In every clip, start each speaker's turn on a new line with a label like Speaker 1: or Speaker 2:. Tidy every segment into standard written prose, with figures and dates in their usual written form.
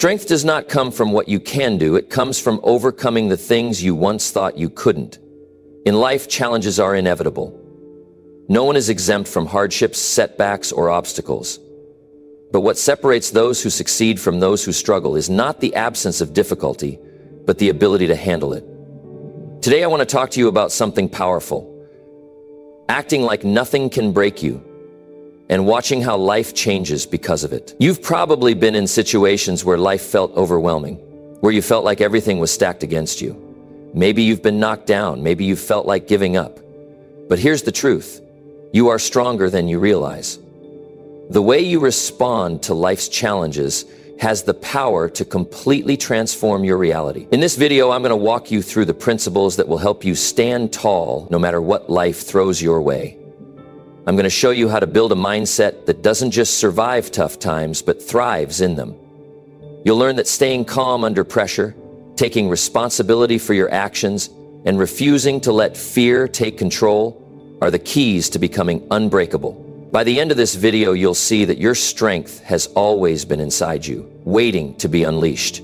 Speaker 1: Strength does not come from what you can do, it comes from overcoming the things you once thought you couldn't. In life, challenges are inevitable. No one is exempt from hardships, setbacks, or obstacles. But what separates those who succeed from those who struggle is not the absence of difficulty, but the ability to handle it. Today, I want to talk to you about something powerful. Acting like nothing can break you, and watching how life changes because of it. You've probably been in situations where life felt overwhelming, where you felt like everything was stacked against you. Maybe you've been knocked down, maybe you felt like giving up. But here's the truth. You are stronger than you realize. The way you respond to life's challenges has the power to completely transform your reality. In this video, I'm going to walk you through the principles that will help you stand tall no matter what life throws your way. I'm going to show you how to build a mindset that doesn't just survive tough times, but thrives in them. You'll learn that staying calm under pressure, taking responsibility for your actions, and refusing to let fear take control are the keys to becoming unbreakable. By the end of this video, you'll see that your strength has always been inside you, waiting to be unleashed.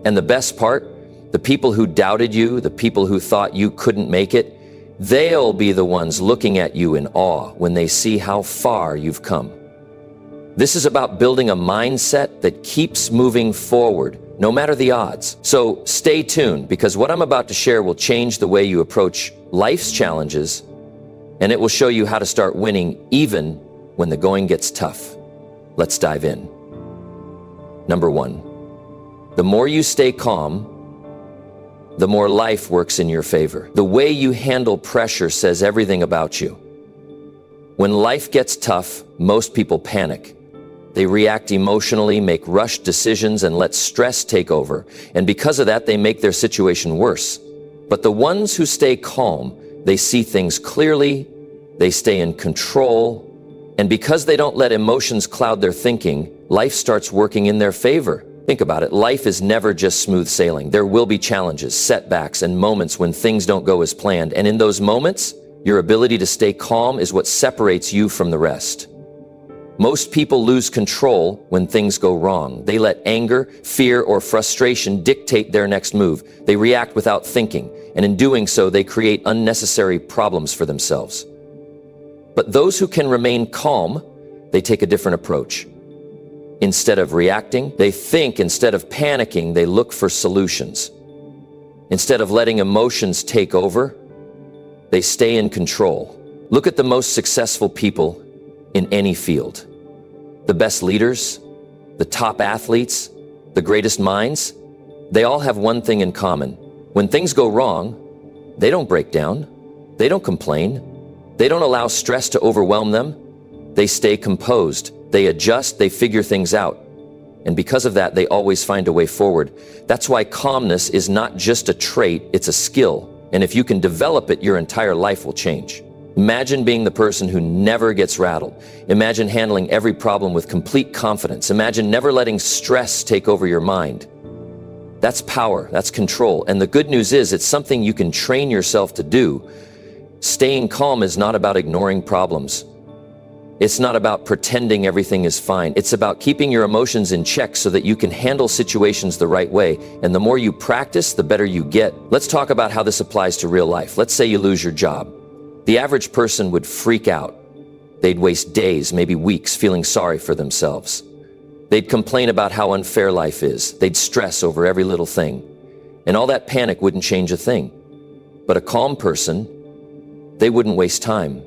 Speaker 1: And the best part, the people who doubted you, the people who thought you couldn't make it, they'll be the ones looking at you in awe when they see how far you've come. This is about building a mindset that keeps moving forward, no matter the odds. So stay tuned, because what I'm about to share will change the way you approach life's challenges, and it will show you how to start winning even when the going gets tough. Let's dive in. Number 1, the more you stay calm, the more life works in your favor. The way you handle pressure says everything about you. When life gets tough, most people panic. They react emotionally, make rushed decisions, and let stress take over. And because of that, they make their situation worse. But the ones who stay calm, they see things clearly, they stay in control, and because they don't let emotions cloud their thinking, life starts working in their favor. Think about it. Life is never just smooth sailing. There will be challenges, setbacks, and moments when things don't go as planned. And in those moments, your ability to stay calm is what separates you from the rest. Most people lose control when things go wrong. They let anger, fear, or frustration dictate their next move. They react without thinking, and in doing so, they create unnecessary problems for themselves. But those who can remain calm, they take a different approach. Instead of reacting, they think. Instead of panicking, they look for solutions. Instead of letting emotions take over, they stay in control. Look at the most successful people in any field. The best leaders, the top athletes, the greatest minds, they all have one thing in common. When things go wrong, they don't break down. They don't complain. They don't allow stress to overwhelm them. They stay composed. They adjust, they figure things out. And because of that, they always find a way forward. That's why calmness is not just a trait, it's a skill. And if you can develop it, your entire life will change. Imagine being the person who never gets rattled. Imagine handling every problem with complete confidence. Imagine never letting stress take over your mind. That's power, that's control. And the good news is, it's something you can train yourself to do. Staying calm is not about ignoring problems. It's not about pretending everything is fine. It's about keeping your emotions in check so that you can handle situations the right way. And the more you practice, the better you get. Let's talk about how this applies to real life. Let's say you lose your job. The average person would freak out. They'd waste days, maybe weeks, feeling sorry for themselves. They'd complain about how unfair life is. They'd stress over every little thing. And all that panic wouldn't change a thing. But a calm person, they wouldn't waste time.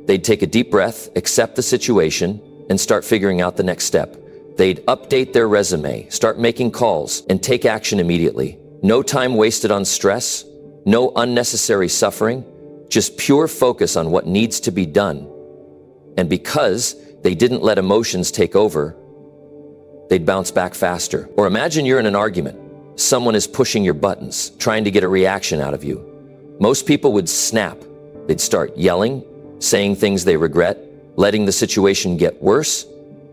Speaker 1: They'd take a deep breath, accept the situation, and start figuring out the next step. They'd update their resume, start making calls, and take action immediately. No time wasted on stress, no unnecessary suffering, just pure focus on what needs to be done. And because they didn't let emotions take over, they'd bounce back faster. Or imagine you're in an argument. Someone is pushing your buttons, trying to get a reaction out of you. Most people would snap. They'd start yelling, saying things they regret, letting the situation get worse.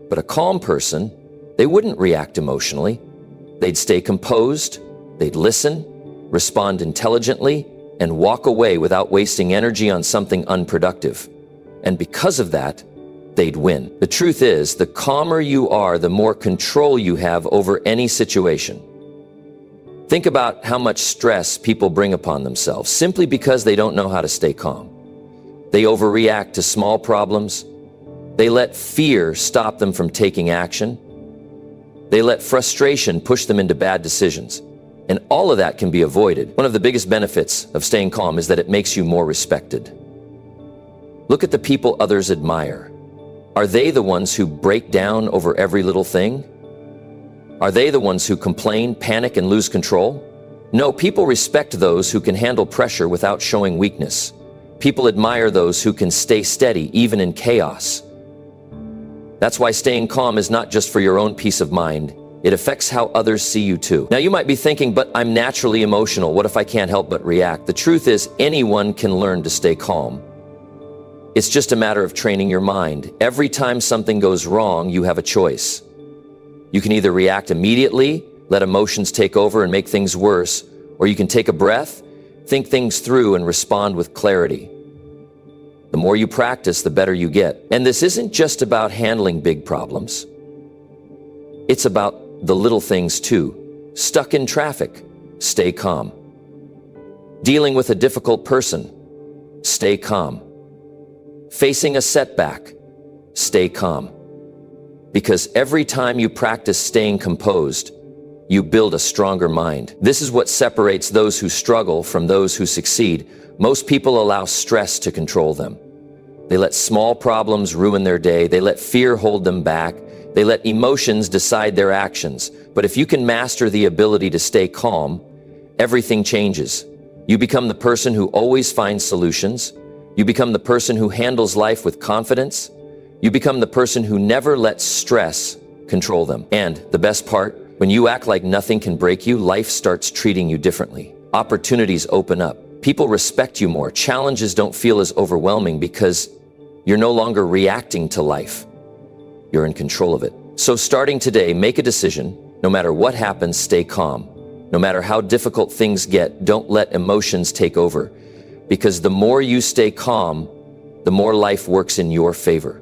Speaker 1: But a calm person, they wouldn't react emotionally. They'd stay composed, they'd listen, respond intelligently, and walk away without wasting energy on something unproductive. And because of that, they'd win. The truth is, the calmer you are, the more control you have over any situation. Think about how much stress people bring upon themselves simply because they don't know how to stay calm. They overreact to small problems. They let fear stop them from taking action. They let frustration push them into bad decisions. And all of that can be avoided. One of the biggest benefits of staying calm is that it makes you more respected. Look at the people others admire. Are they the ones who break down over every little thing? Are they the ones who complain, panic, and lose control? No, people respect those who can handle pressure without showing weakness. People admire those who can stay steady even in chaos. That's why staying calm is not just for your own peace of mind. It affects how others see you too. Now you might be thinking, but I'm naturally emotional. What if I can't help but react? The truth is, anyone can learn to stay calm. It's just a matter of training your mind. Every time something goes wrong, you have a choice. You can either react immediately, let emotions take over and make things worse, or you can take a breath, think things through, and respond with clarity. The more you practice, the better you get. And this isn't just about handling big problems. It's about the little things too. Stuck in traffic, stay calm. Dealing with a difficult person, stay calm. Facing a setback, stay calm. Because every time you practice staying composed, you build a stronger mind. This is what separates those who struggle from those who succeed. Most people allow stress to control them. They let small problems ruin their day. They let fear hold them back. They let emotions decide their actions. But if you can master the ability to stay calm, everything changes. You become the person who always finds solutions. You become the person who handles life with confidence. You become the person who never lets stress control them. And the best part, when you act like nothing can break you, life starts treating you differently. Opportunities open up. People respect you more. Challenges don't feel as overwhelming because you're no longer reacting to life. You're in control of it. So starting today, make a decision. No matter what happens, stay calm. No matter how difficult things get, don't let emotions take over. Because the more you stay calm, the more life works in your favor.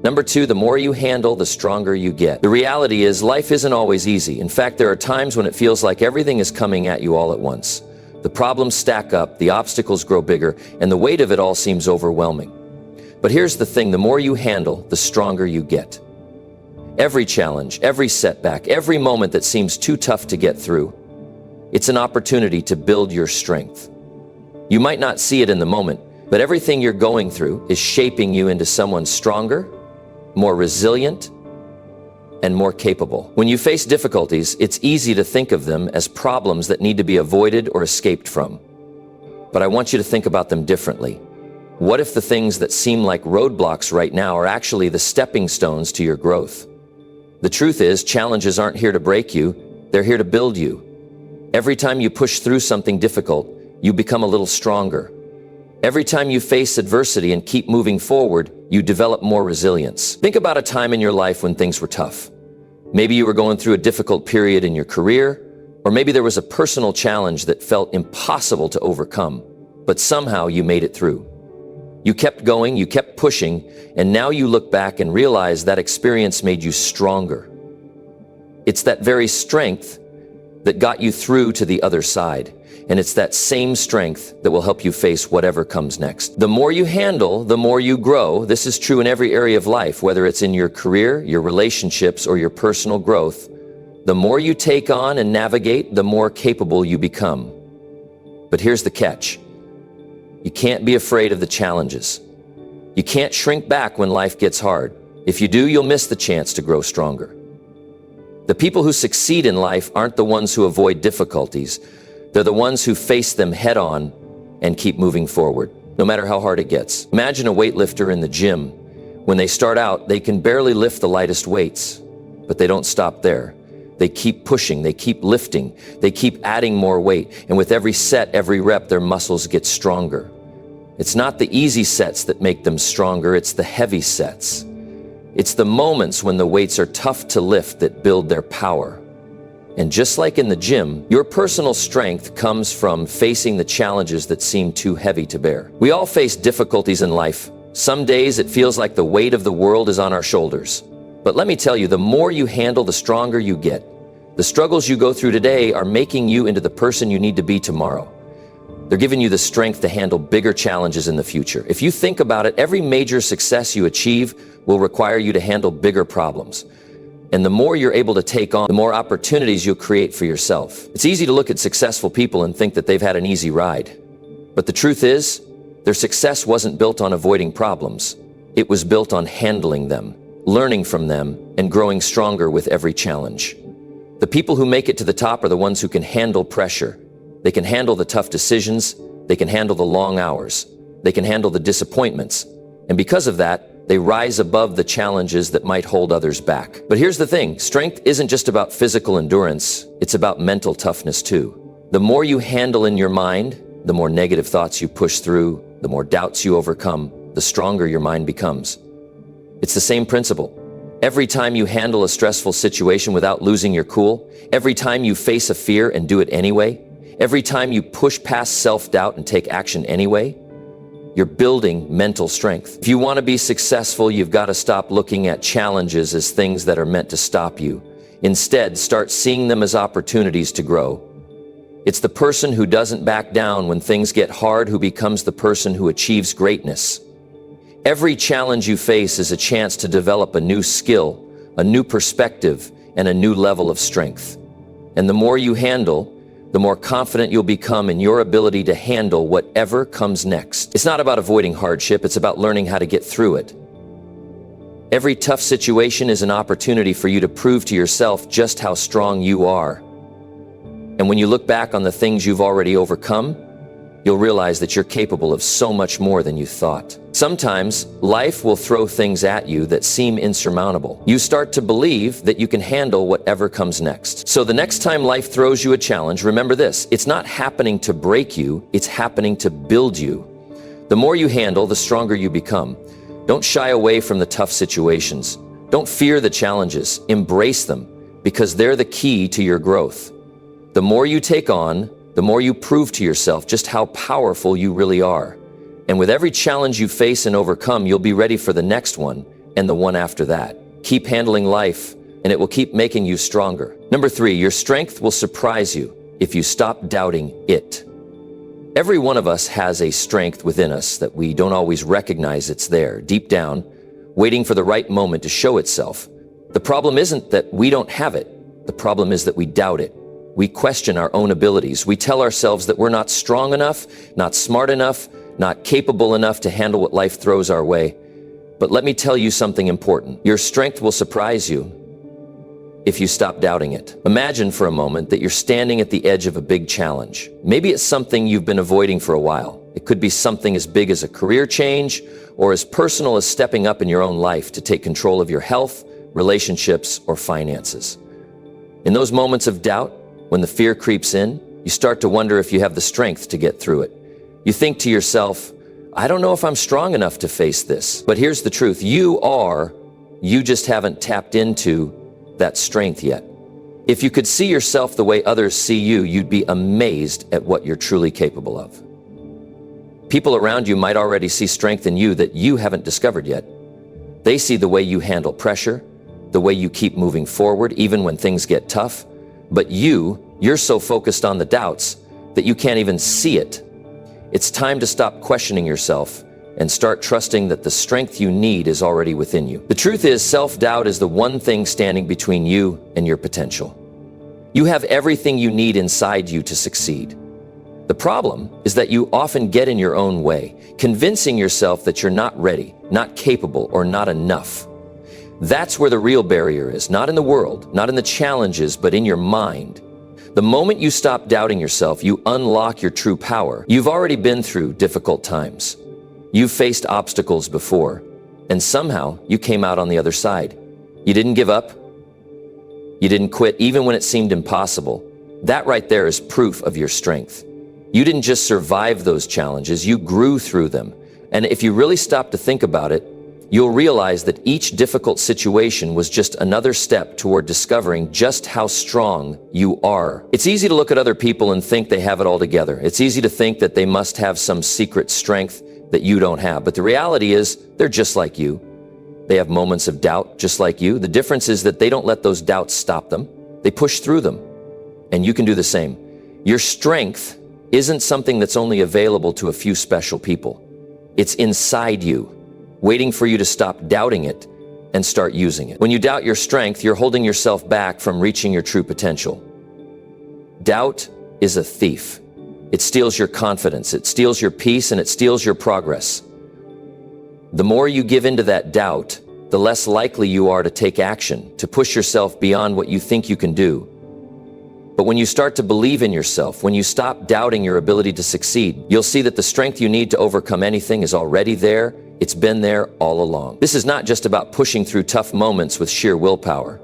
Speaker 1: Number 2, the more you handle, the stronger you get. The reality is, life isn't always easy. In fact, there are times when it feels like everything is coming at you all at once. The problems stack up, the obstacles grow bigger, and the weight of it all seems overwhelming. But here's the thing, the more you handle, the stronger you get. Every challenge, every setback, every moment that seems too tough to get through, it's an opportunity to build your strength. You might not see it in the moment, but everything you're going through is shaping you into someone stronger, more resilient, and more capable. When you face difficulties, it's easy to think of them as problems that need to be avoided or escaped from. But I want you to think about them differently. What if the things that seem like roadblocks right now are actually the stepping stones to your growth? The truth is, challenges aren't here to break you, they're here to build you. Every time you push through something difficult, you become a little stronger. Every time you face adversity and keep moving forward, you develop more resilience. Think about a time in your life when things were tough. Maybe you were going through a difficult period in your career, or maybe there was a personal challenge that felt impossible to overcome, but somehow you made it through. You kept going, you kept pushing, and now you look back and realize that experience made you stronger. It's that very strength that got you through to the other side. And it's that same strength that will help you face whatever comes next. The more you handle, the more you grow. This is true in every area of life, whether it's in your career, your relationships, or your personal growth. The more you take on and navigate, the more capable you become. But here's the catch. You can't be afraid of the challenges. You can't shrink back when life gets hard. If you do, you'll miss the chance to grow stronger. The people who succeed in life aren't the ones who avoid difficulties. They're the ones who face them head on and keep moving forward, no matter how hard it gets. Imagine a weightlifter in the gym. When they start out, they can barely lift the lightest weights, but they don't stop there. They keep pushing, they keep lifting, they keep adding more weight, and with every set, every rep, their muscles get stronger. It's not the easy sets that make them stronger, it's the heavy sets. It's the moments when the weights are tough to lift that build their power. And just like in the gym, your personal strength comes from facing the challenges that seem too heavy to bear. We all face difficulties in life, Some days it feels like the weight of the world is on our shoulders. But let me tell you, the more you handle, the stronger you get. The struggles you go through today are making you into the person you need to be tomorrow. They're giving you the strength to handle bigger challenges in the future. If you think about it, every major success you achieve will require you to handle bigger problems. And the more you're able to take on, the more opportunities you'll create for yourself. It's easy to look at successful people and think that they've had an easy ride. But the truth is, their success wasn't built on avoiding problems. It was built on handling them, learning from them, and growing stronger with every challenge. The people who make it to the top are the ones who can handle pressure. They can handle the tough decisions. They can handle the long hours. They can handle the disappointments. And because of that, they rise above the challenges that might hold others back. But here's the thing, strength isn't just about physical endurance, it's about mental toughness too. The more you handle in your mind, the more negative thoughts you push through, the more doubts you overcome, the stronger your mind becomes. It's the same principle. Every time you handle a stressful situation without losing your cool, every time you face a fear and do it anyway, every time you push past self-doubt and take action anyway, you're building mental strength. If you want to be successful, you've got to stop looking at challenges as things that are meant to stop you. Instead, start seeing them as opportunities to grow. It's the person who doesn't back down when things get hard who becomes the person who achieves greatness. Every challenge you face is a chance to develop a new skill, a new perspective, and a new level of strength. And the more you handle, the more confident you'll become in your ability to handle whatever comes next. It's not about avoiding hardship, it's about learning how to get through it. Every tough situation is an opportunity for you to prove to yourself just how strong you are. And when you look back on the things you've already overcome, you'll realize that you're capable of so much more than you thought. Sometimes, life will throw things at you that seem insurmountable. You start to believe that you can handle whatever comes next. So the next time life throws you a challenge, remember this, it's not happening to break you, it's happening to build you. The more you handle, the stronger you become. Don't shy away from the tough situations. Don't fear the challenges, embrace them, because they're the key to your growth. The more you take on, the more you prove to yourself just how powerful you really are. And with every challenge you face and overcome, you'll be ready for the next one and the one after that. Keep handling life, and it will keep making you stronger. Number 3, your strength will surprise you if you stop doubting it. Every one of us has a strength within us that we don't always recognize it's there, deep down, waiting for the right moment to show itself. The problem isn't that we don't have it. The problem is that we doubt it. We question our own abilities. We tell ourselves that we're not strong enough, not smart enough, not capable enough to handle what life throws our way. But let me tell you something important. Your strength will surprise you if you stop doubting it. Imagine for a moment that you're standing at the edge of a big challenge. Maybe it's something you've been avoiding for a while. It could be something as big as a career change or as personal as stepping up in your own life to take control of your health, relationships, or finances. In those moments of doubt, when the fear creeps in, you start to wonder if you have the strength to get through it. You think to yourself, I don't know if I'm strong enough to face this. But here's the truth. You are. You just haven't tapped into that strength yet. If you could see yourself the way others see you, you'd be amazed at what you're truly capable of. People around you might already see strength in you that you haven't discovered yet. They see the way you handle pressure, the way you keep moving forward, even when things get tough. But you're so focused on the doubts that you can't even see it. It's time to stop questioning yourself and start trusting that the strength you need is already within you. The truth is, self-doubt is the one thing standing between you and your potential. You have everything you need inside you to succeed. The problem is that you often get in your own way, convincing yourself that you're not ready, not capable, or not enough. That's where the real barrier is, not in the world, not in the challenges, but in your mind. The moment you stop doubting yourself, you unlock your true power. You've already been through difficult times. You've faced obstacles before, and somehow you came out on the other side. You didn't give up. You didn't quit, even when it seemed impossible. That right there is proof of your strength. You didn't just survive those challenges, you grew through them. And if you really stop to think about it, you'll realize that each difficult situation was just another step toward discovering just how strong you are. It's easy to look at other people and think they have it all together. It's easy to think that they must have some secret strength, that you don't have. But the reality is, they're just like you. They have moments of doubt just like you. The difference is that they don't let those doubts stop them. They push through them. And you can do the same. Your strength isn't something that's only available to a few special people. It's inside you, waiting for you to stop doubting it and start using it. When you doubt your strength, you're holding yourself back from reaching your true potential. Doubt is a thief. It steals your confidence, it steals your peace, and it steals your progress. The more you give into that doubt, the less likely you are to take action, to push yourself beyond what you think you can do. But when you start to believe in yourself, when you stop doubting your ability to succeed, you'll see that the strength you need to overcome anything is already there. It's been there all along. This is not just about pushing through tough moments with sheer willpower.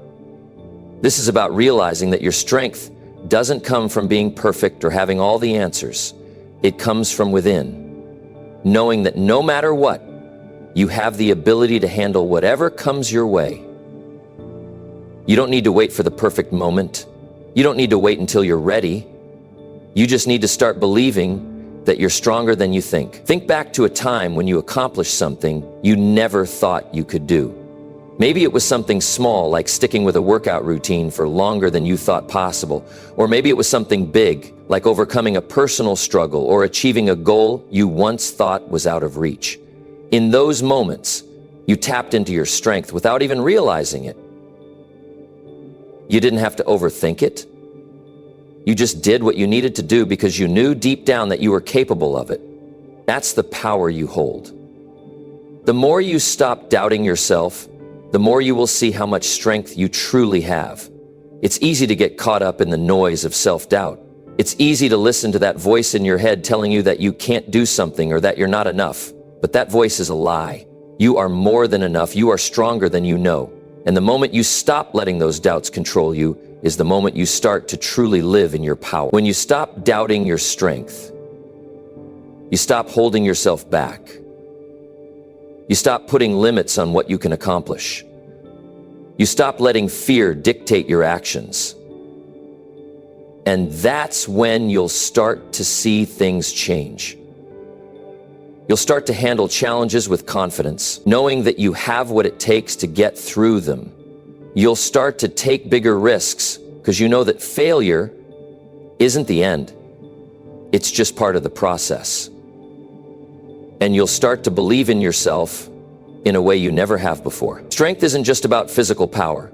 Speaker 1: This is about realizing that your strength doesn't come from being perfect or having all the answers. It comes from within, knowing that no matter what, you have the ability to handle whatever comes your way. You don't need to wait for the perfect moment. You don't need to wait until you're ready. You just need to start believing that you're stronger than you think. Think back to a time when you accomplished something you never thought you could do. Maybe it was something small, like sticking with a workout routine for longer than you thought possible. Or maybe it was something big, like overcoming a personal struggle or achieving a goal you once thought was out of reach. In those moments, you tapped into your strength without even realizing it. You didn't have to overthink it. You just did what you needed to do because you knew deep down that you were capable of it. That's the power you hold. The more you stop doubting yourself, the more you will see how much strength you truly have. It's easy to get caught up in the noise of self-doubt. It's easy to listen to that voice in your head telling you that you can't do something or that you're not enough. But that voice is a lie. You are more than enough. You are stronger than you know. And the moment you stop letting those doubts control you is the moment you start to truly live in your power. When you stop doubting your strength, you stop holding yourself back. You stop putting limits on what you can accomplish. You stop letting fear dictate your actions. And that's when you'll start to see things change. You'll start to handle challenges with confidence, knowing that you have what it takes to get through them. You'll start to take bigger risks because you know that failure isn't the end. It's just part of the process. And you'll start to believe in yourself in a way you never have before. Strength isn't just about physical power.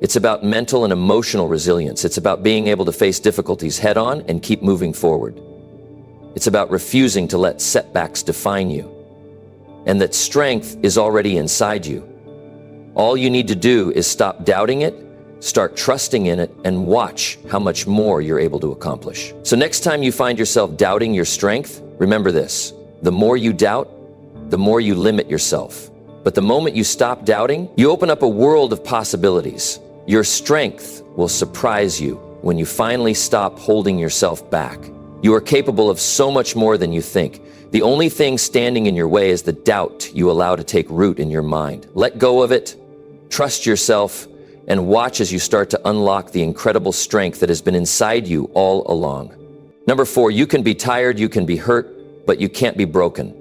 Speaker 1: It's about mental and emotional resilience. It's about being able to face difficulties head on and keep moving forward. It's about refusing to let setbacks define you. And that strength is already inside you. All you need to do is stop doubting it, start trusting in it, and watch how much more you're able to accomplish. So next time you find yourself doubting your strength, remember this: the more you doubt, the more you limit yourself. But the moment you stop doubting, you open up a world of possibilities. Your strength will surprise you when you finally stop holding yourself back. You are capable of so much more than you think. The only thing standing in your way is the doubt you allow to take root in your mind. Let go of it, trust yourself, and watch as you start to unlock the incredible strength that has been inside you all along. Number 4, you can be tired, you can be hurt, but you can't be broken.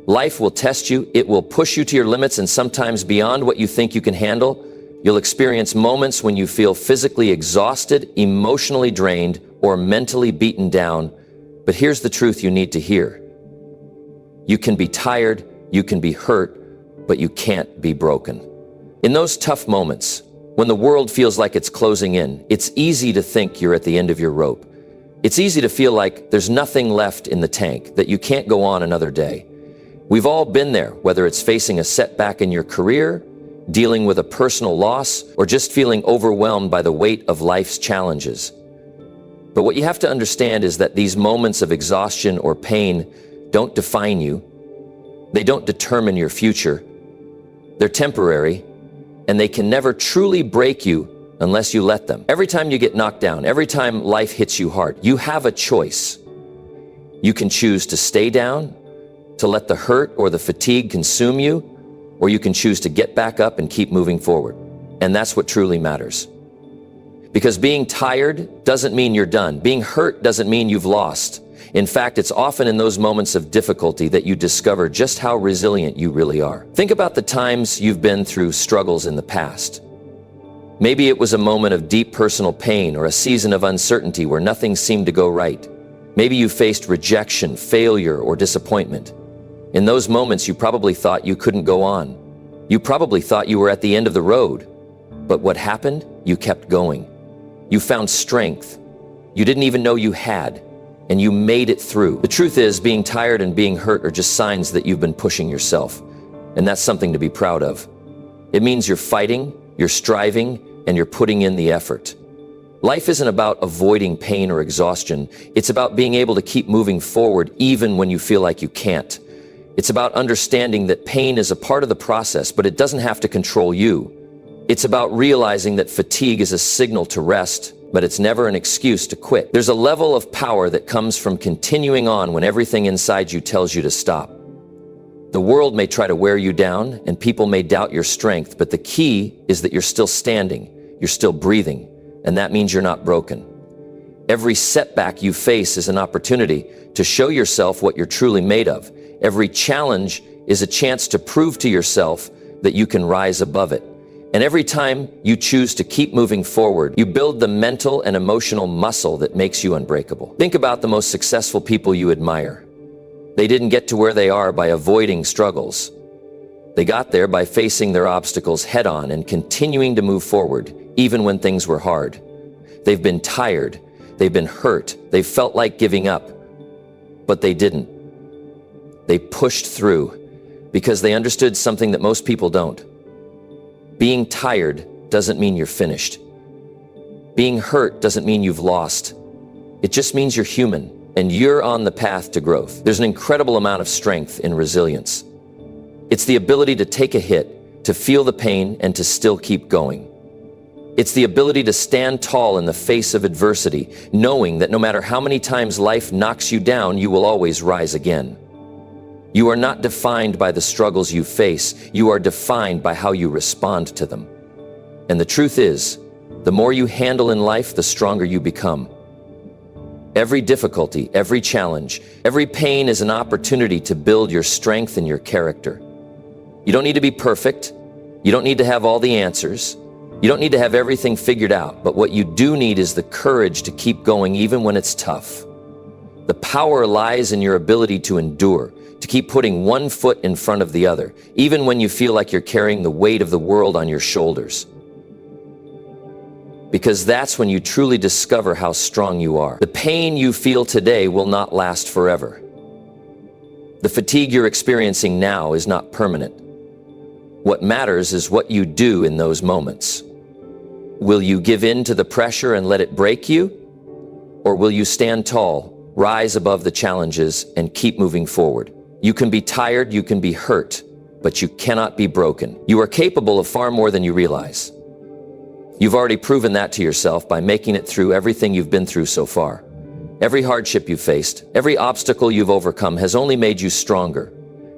Speaker 1: Life will test you, it will push you to your limits and sometimes beyond what you think you can handle. You'll experience moments when you feel physically exhausted, emotionally drained, or mentally beaten down. But here's the truth you need to hear. You can be tired, you can be hurt, but you can't be broken. In those tough moments, when the world feels like it's closing in, it's easy to think you're at the end of your rope. It's easy to feel like there's nothing left in the tank, that you can't go on another day. We've all been there, whether it's facing a setback in your career, dealing with a personal loss, or just feeling overwhelmed by the weight of life's challenges. But what you have to understand is that these moments of exhaustion or pain don't define you. They don't determine your future. They're temporary, and they can never truly break you unless you let them. Every time you get knocked down, every time life hits you hard, you have a choice. You can choose to stay down, to let the hurt or the fatigue consume you, or you can choose to get back up and keep moving forward. And that's what truly matters. Because being tired doesn't mean you're done. Being hurt doesn't mean you've lost. In fact, it's often in those moments of difficulty that you discover just how resilient you really are. Think about the times you've been through struggles in the past. Maybe it was a moment of deep personal pain or a season of uncertainty where nothing seemed to go right. Maybe you faced rejection, failure, or disappointment. In those moments, you probably thought you couldn't go on. You probably thought you were at the end of the road. But what happened? You kept going. You found strength you didn't even know you had, and you made it through. The truth is, being tired and being hurt are just signs that you've been pushing yourself, and that's something to be proud of. It means you're fighting, you're striving, and you're putting in the effort. Life isn't about avoiding pain or exhaustion. It's about being able to keep moving forward even when you feel like you can't. It's about understanding that pain is a part of the process, but it doesn't have to control you. It's about realizing that fatigue is a signal to rest, but it's never an excuse to quit. There's a level of power that comes from continuing on when everything inside you tells you to stop. The world may try to wear you down, and people may doubt your strength, but the key is that you're still standing, you're still breathing, and that means you're not broken. Every setback you face is an opportunity to show yourself what you're truly made of. Every challenge is a chance to prove to yourself that you can rise above it. And every time you choose to keep moving forward, you build the mental and emotional muscle that makes you unbreakable. Think about the most successful people you admire. They didn't get to where they are by avoiding struggles. They got there by facing their obstacles head-on and continuing to move forward, even when things were hard. They've been tired, they've been hurt, they've felt like giving up, but they didn't. They pushed through because they understood something that most people don't. Being tired doesn't mean you're finished. Being hurt doesn't mean you've lost. It just means you're human, and you're on the path to growth. There's an incredible amount of strength in resilience. It's the ability to take a hit, to feel the pain, and to still keep going. It's the ability to stand tall in the face of adversity, knowing that no matter how many times life knocks you down, you will always rise again. You are not defined by the struggles you face. You are defined by how you respond to them. And the truth is, the more you handle in life, the stronger you become. Every difficulty, every challenge, every pain is an opportunity to build your strength and your character. You don't need to be perfect. You don't need to have all the answers. You don't need to have everything figured out. But what you do need is the courage to keep going even when it's tough. The power lies in your ability to endure, to keep putting one foot in front of the other, even when you feel like you're carrying the weight of the world on your shoulders. Because that's when you truly discover how strong you are. The pain you feel today will not last forever. The fatigue you're experiencing now is not permanent. What matters is what you do in those moments. Will you give in to the pressure and let it break you? Or will you stand tall, rise above the challenges, and keep moving forward? You can be tired, you can be hurt, but you cannot be broken. You are capable of far more than you realize. You've already proven that to yourself by making it through everything you've been through so far. Every hardship you've faced, every obstacle you've overcome has only made you stronger.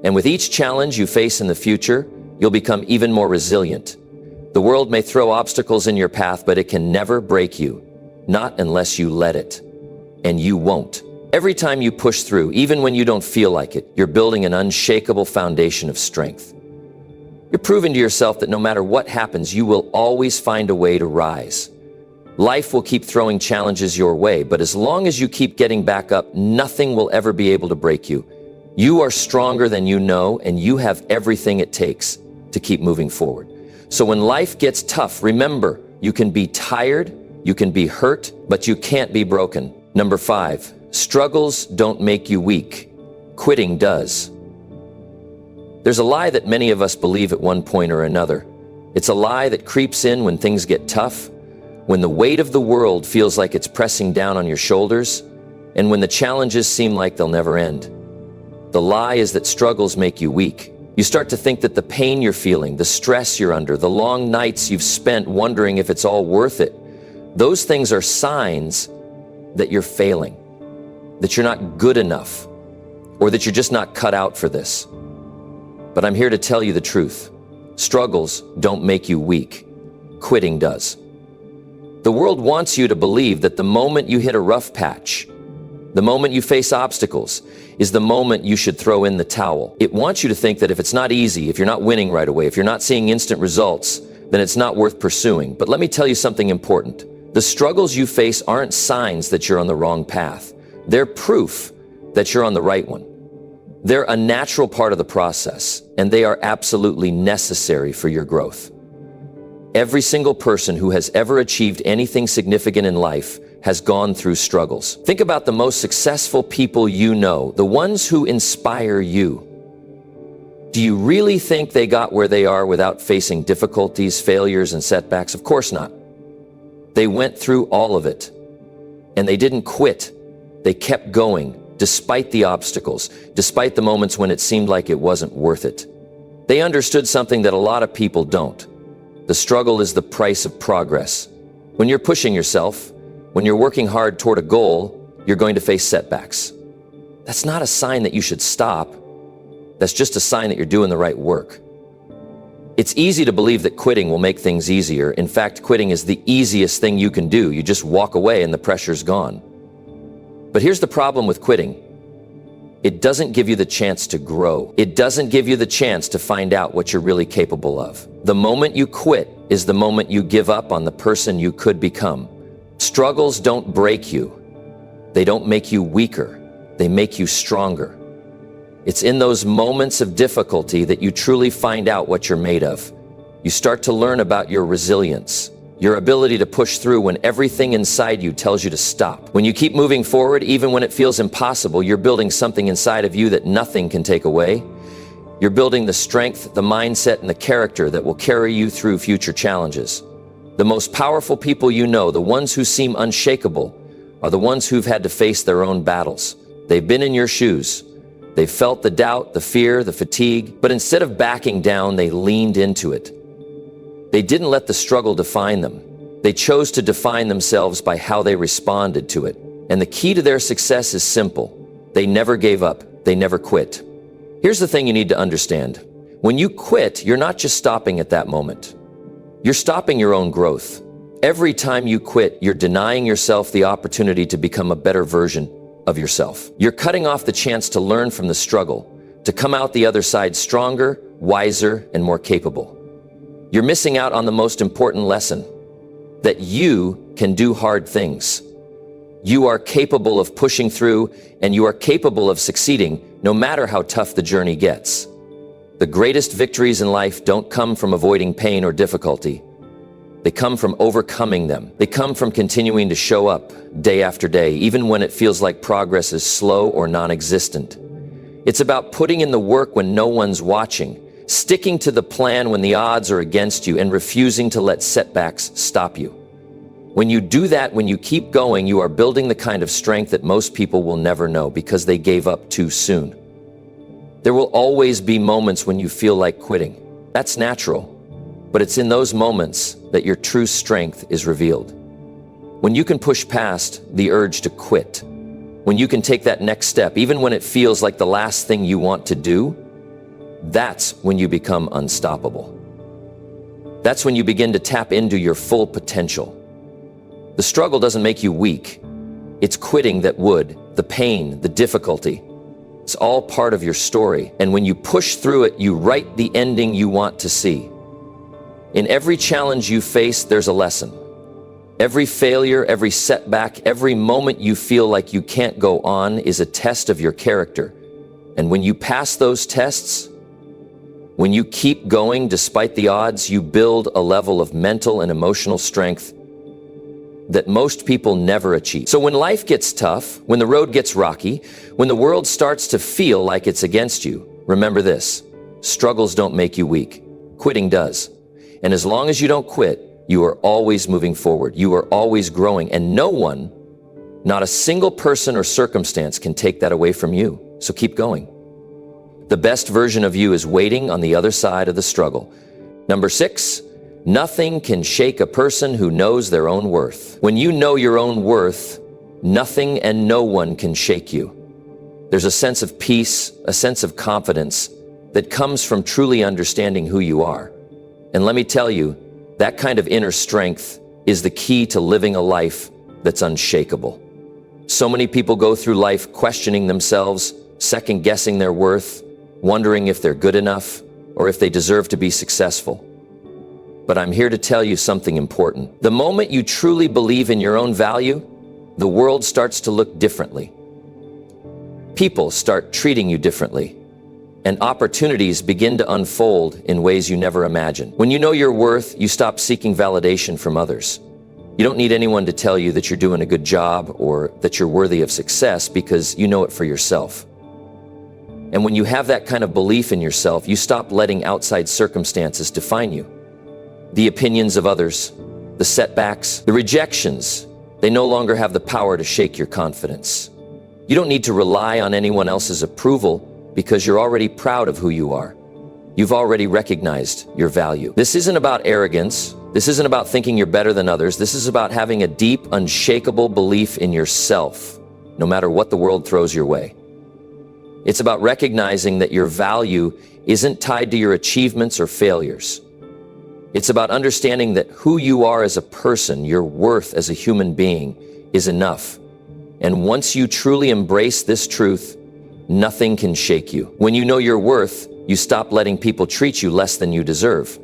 Speaker 1: And with each challenge you face in the future, you'll become even more resilient. The world may throw obstacles in your path, but it can never break you. Not unless you let it. And you won't. Every time you push through, even when you don't feel like it, you're building an unshakable foundation of strength. You're proving to yourself that no matter what happens, you will always find a way to rise. Life will keep throwing challenges your way, but as long as you keep getting back up, nothing will ever be able to break you. You are stronger than you know, and you have everything it takes to keep moving forward. So when life gets tough, remember, you can be tired, you can be hurt, but you can't be broken. Number 5. Struggles don't make you weak. Quitting does. There's a lie that many of us believe at one point or another. It's a lie that creeps in when things get tough, when the weight of the world feels like it's pressing down on your shoulders, and when the challenges seem like they'll never end. The lie is that struggles make you weak. You start to think that the pain you're feeling, the stress you're under, the long nights you've spent wondering if it's all worth it, those things are signs that you're failing, that you're not good enough, or that you're just not cut out for this. But I'm here to tell you the truth. Struggles don't make you weak. Quitting does. The world wants you to believe that the moment you hit a rough patch, The moment you face obstacles is the moment you should throw in the towel. It wants you to think that if it's not easy, if you're not winning right away, if you're not seeing instant results, then it's not worth pursuing. But let me tell you something important. The struggles you face aren't signs that you're on the wrong path. They're proof that you're on the right one. They're a natural part of the process, and they are absolutely necessary for your growth. Every single person who has ever achieved anything significant in life has gone through struggles. Think about the most successful people you know, the ones who inspire you. Do you really think they got where they are without facing difficulties, failures, and setbacks? Of course not. They went through all of it, and they didn't quit. They kept going, despite the obstacles, despite the moments when it seemed like it wasn't worth it. They understood something that a lot of people don't. The struggle is the price of progress. When you're pushing yourself, when you're working hard toward a goal, you're going to face setbacks. That's not a sign that you should stop. That's just a sign that you're doing the right work. It's easy to believe that quitting will make things easier. In fact, quitting is the easiest thing you can do. You just walk away and the pressure's gone. But here's the problem with quitting. It doesn't give you the chance to grow. It doesn't give you the chance to find out what you're really capable of. The moment you quit is the moment you give up on the person you could become. Struggles don't break you. They don't make you weaker. They make you stronger. It's in those moments of difficulty that you truly find out what you're made of. You start to learn about your resilience, your ability to push through when everything inside you tells you to stop. When you keep moving forward, even when it feels impossible, you're building something inside of you that nothing can take away. You're building the strength, the mindset, and the character that will carry you through future challenges. The most powerful people you know, the ones who seem unshakable, are the ones who've had to face their own battles. They've been in your shoes. They've felt the doubt, the fear, the fatigue, but instead of backing down, they leaned into it. They didn't let the struggle define them. They chose to define themselves by how they responded to it. And the key to their success is simple. They never gave up. They never quit. Here's the thing you need to understand. When you quit, you're not just stopping at that moment. You're stopping your own growth. Every time you quit, you're denying yourself the opportunity to become a better version of yourself. You're cutting off the chance to learn from the struggle, to come out the other side stronger, wiser, and more capable. You're missing out on the most important lesson, that you can do hard things. You are capable of pushing through, and you are capable of succeeding no matter how tough the journey gets. The greatest victories in life don't come from avoiding pain or difficulty. They come from overcoming them. They come from continuing to show up day after day, even when it feels like progress is slow or non-existent. It's about putting in the work when no one's watching, sticking to the plan when the odds are against you, and refusing to let setbacks stop you. When you do that, when you keep going, you are building the kind of strength that most people will never know because they gave up too soon. There will always be moments when you feel like quitting. That's natural, but it's in those moments that your true strength is revealed. When you can push past the urge to quit, when you can take that next step, even when it feels like the last thing you want to do, that's when you become unstoppable. That's when you begin to tap into your full potential. The struggle doesn't make you weak. It's quitting that would, the pain, the difficulty. It's all part of your story. And when you push through it, you write the ending you want to see. In every challenge you face, there's a lesson. Every failure, every setback, every moment you feel like you can't go on is a test of your character. And when you pass those tests, when you keep going despite the odds, you build a level of mental and emotional strength that most people never achieve. So when life gets tough, when the road gets rocky, when the world starts to feel like it's against you, remember this: struggles don't make you weak. Quitting does. And as long as you don't quit, you are always moving forward. You are always growing. And no one, not a single person or circumstance, can take that away from you. So keep going. The best version of you is waiting on the other side of the struggle. Number 6, nothing can shake a person who knows their own worth. When you know your own worth, nothing and no one can shake you. There's a sense of peace, a sense of confidence that comes from truly understanding who you are. And let me tell you, that kind of inner strength is the key to living a life that's unshakable. So many people go through life questioning themselves, second-guessing their worth, wondering if they're good enough or if they deserve to be successful. But I'm here to tell you something important. The moment you truly believe in your own value, the world starts to look differently. People start treating you differently, and opportunities begin to unfold in ways you never imagined. When you know your worth, you stop seeking validation from others. You don't need anyone to tell you that you're doing a good job or that you're worthy of success, because you know it for yourself. And when you have that kind of belief in yourself, you stop letting outside circumstances define you. The opinions of others, the setbacks, the rejections, they no longer have the power to shake your confidence. You don't need to rely on anyone else's approval, because you're already proud of who you are. You've already recognized your value. This isn't about arrogance. This isn't about thinking you're better than others. This is about having a deep, unshakable belief in yourself, no matter what the world throws your way. It's about recognizing that your value isn't tied to your achievements or failures. It's about understanding that who you are as a person, your worth as a human being, is enough. And once you truly embrace this truth, nothing can shake you. When you know your worth, you stop letting people treat you less than you deserve.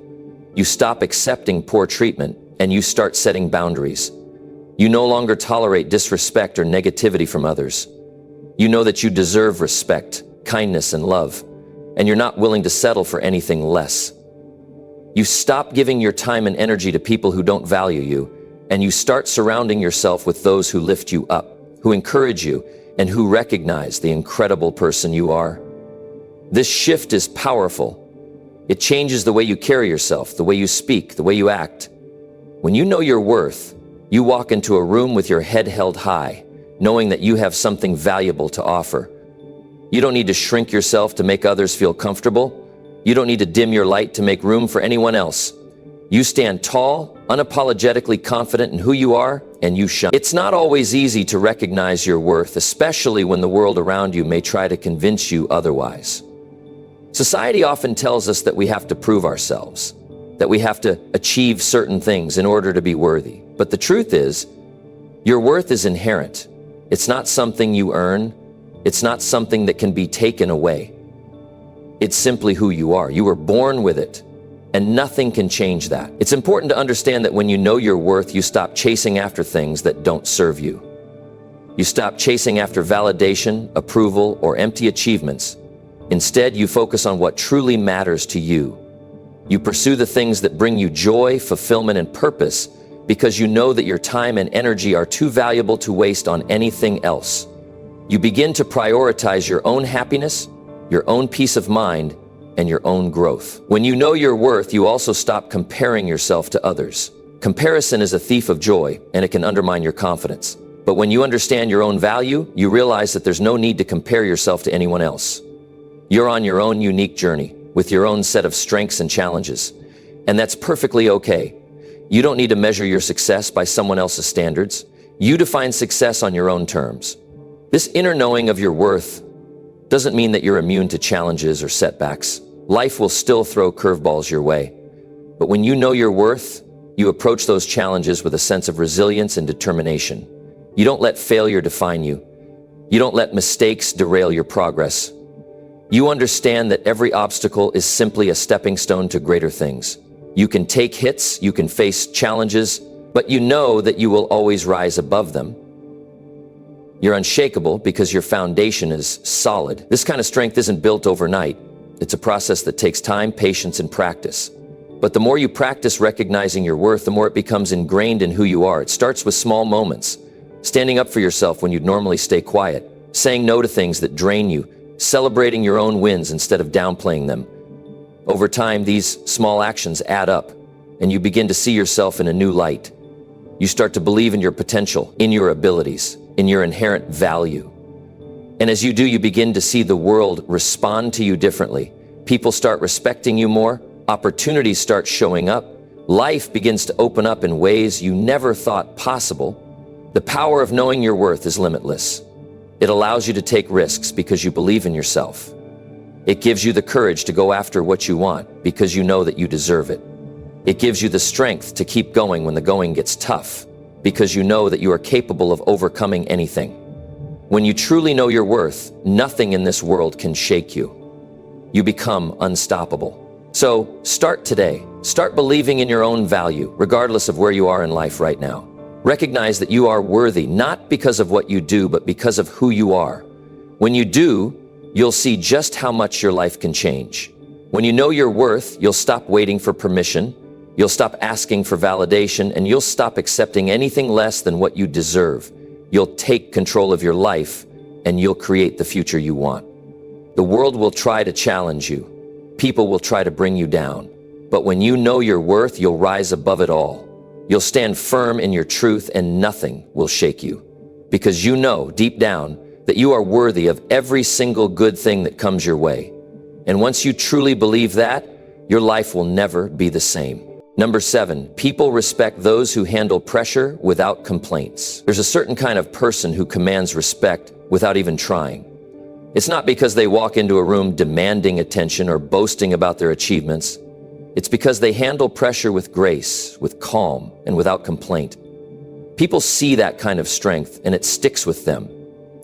Speaker 1: You stop accepting poor treatment, and you start setting boundaries. You no longer tolerate disrespect or negativity from others. You know that you deserve respect, kindness, and love, and you're not willing to settle for anything less. You stop giving your time and energy to people who don't value you, and you start surrounding yourself with those who lift you up, who encourage you, and who recognize the incredible person you are. This shift is powerful. It changes the way you carry yourself, the way you speak, the way you act. When you know your worth, you walk into a room with your head held high, knowing that you have something valuable to offer. You don't need to shrink yourself to make others feel comfortable. You don't need to dim your light to make room for anyone else. You stand tall, unapologetically confident in who you are, and you shine. It's not always easy to recognize your worth, especially when the world around you may try to convince you otherwise. Society often tells us that we have to prove ourselves, that we have to achieve certain things in order to be worthy. But the truth is, your worth is inherent. It's not something you earn. It's not something that can be taken away. It's simply who you are. You were born with it, and nothing can change that. It's important to understand that when you know your worth, you stop chasing after things that don't serve you. You stop chasing after validation, approval, or empty achievements. Instead, you focus on what truly matters to you. You pursue the things that bring you joy, fulfillment, and purpose, because you know that your time and energy are too valuable to waste on anything else. You begin to prioritize your own happiness, your own peace of mind, and your own growth. When you know your worth, you also stop comparing yourself to others. Comparison is a thief of joy, and it can undermine your confidence. But when you understand your own value, you realize that there's no need to compare yourself to anyone else. You're on your own unique journey, with your own set of strengths and challenges. And that's perfectly okay. You don't need to measure your success by someone else's standards. You define success on your own terms. This inner knowing of your worth doesn't mean that you're immune to challenges or setbacks. Life will still throw curveballs your way. But when you know your worth, you approach those challenges with a sense of resilience and determination. You don't let failure define you. You don't let mistakes derail your progress. You understand that every obstacle is simply a stepping stone to greater things. You can take hits, you can face challenges, but you know that you will always rise above them. You're unshakable because your foundation is solid. This kind of strength isn't built overnight. It's a process that takes time, patience, and practice. But the more you practice recognizing your worth, the more it becomes ingrained in who you are. It starts with small moments. Standing up for yourself when you'd normally stay quiet. Saying no to things that drain you. Celebrating your own wins instead of downplaying them. Over time, these small actions add up, and you begin to see yourself in a new light. You start to believe in your potential, in your abilities, in your inherent value. And as you do, you begin to see the world respond to you differently. People start respecting you more, opportunities start showing up, life begins to open up in ways you never thought possible. The power of knowing your worth is limitless. It allows you to take risks because you believe in yourself. It gives you the courage to go after what you want because you know that you deserve it. It gives you the strength to keep going when the going gets tough because you know that you are capable of overcoming anything. When you truly know your worth, nothing in this world can shake you. You become unstoppable. So start today. Start believing in your own value, regardless of where you are in life right now. Recognize that you are worthy, not because of what you do, but because of who you are. When you do, you'll see just how much your life can change. When you know your worth, you'll stop waiting for permission, you'll stop asking for validation, and you'll stop accepting anything less than what you deserve. You'll take control of your life, and you'll create the future you want. The world will try to challenge you. People will try to bring you down. But when you know your worth, you'll rise above it all. You'll stand firm in your truth, and nothing will shake you. Because you know, deep down, that you are worthy of every single good thing that comes your way. And once you truly believe that, your life will never be the same. Number 7, people respect those who handle pressure without complaints. There's a certain kind of person who commands respect without even trying. It's not because they walk into a room demanding attention or boasting about their achievements. It's because they handle pressure with grace, with calm, and without complaint. People see that kind of strength, and it sticks with them.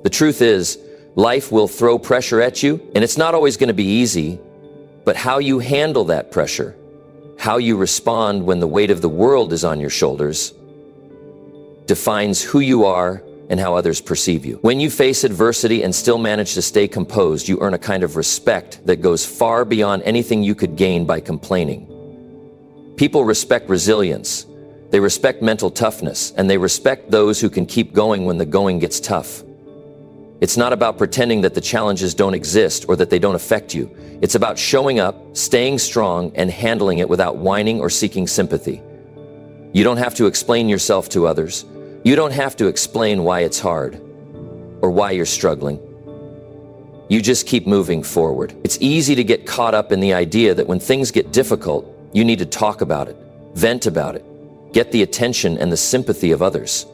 Speaker 1: The truth is, life will throw pressure at you, and it's not always going to be easy, but how you handle that pressure, how you respond when the weight of the world is on your shoulders, defines who you are and how others perceive you. When you face adversity and still manage to stay composed, you earn a kind of respect that goes far beyond anything you could gain by complaining. People respect resilience, they respect mental toughness, and they respect those who can keep going when the going gets tough. It's not about pretending that the challenges don't exist or that they don't affect you. It's about showing up, staying strong, and handling it without whining or seeking sympathy. You don't have to explain yourself to others. You don't have to explain why it's hard or why you're struggling. You just keep moving forward. It's easy to get caught up in the idea that when things get difficult, you need to talk about it, vent about it, get the attention and the sympathy of others.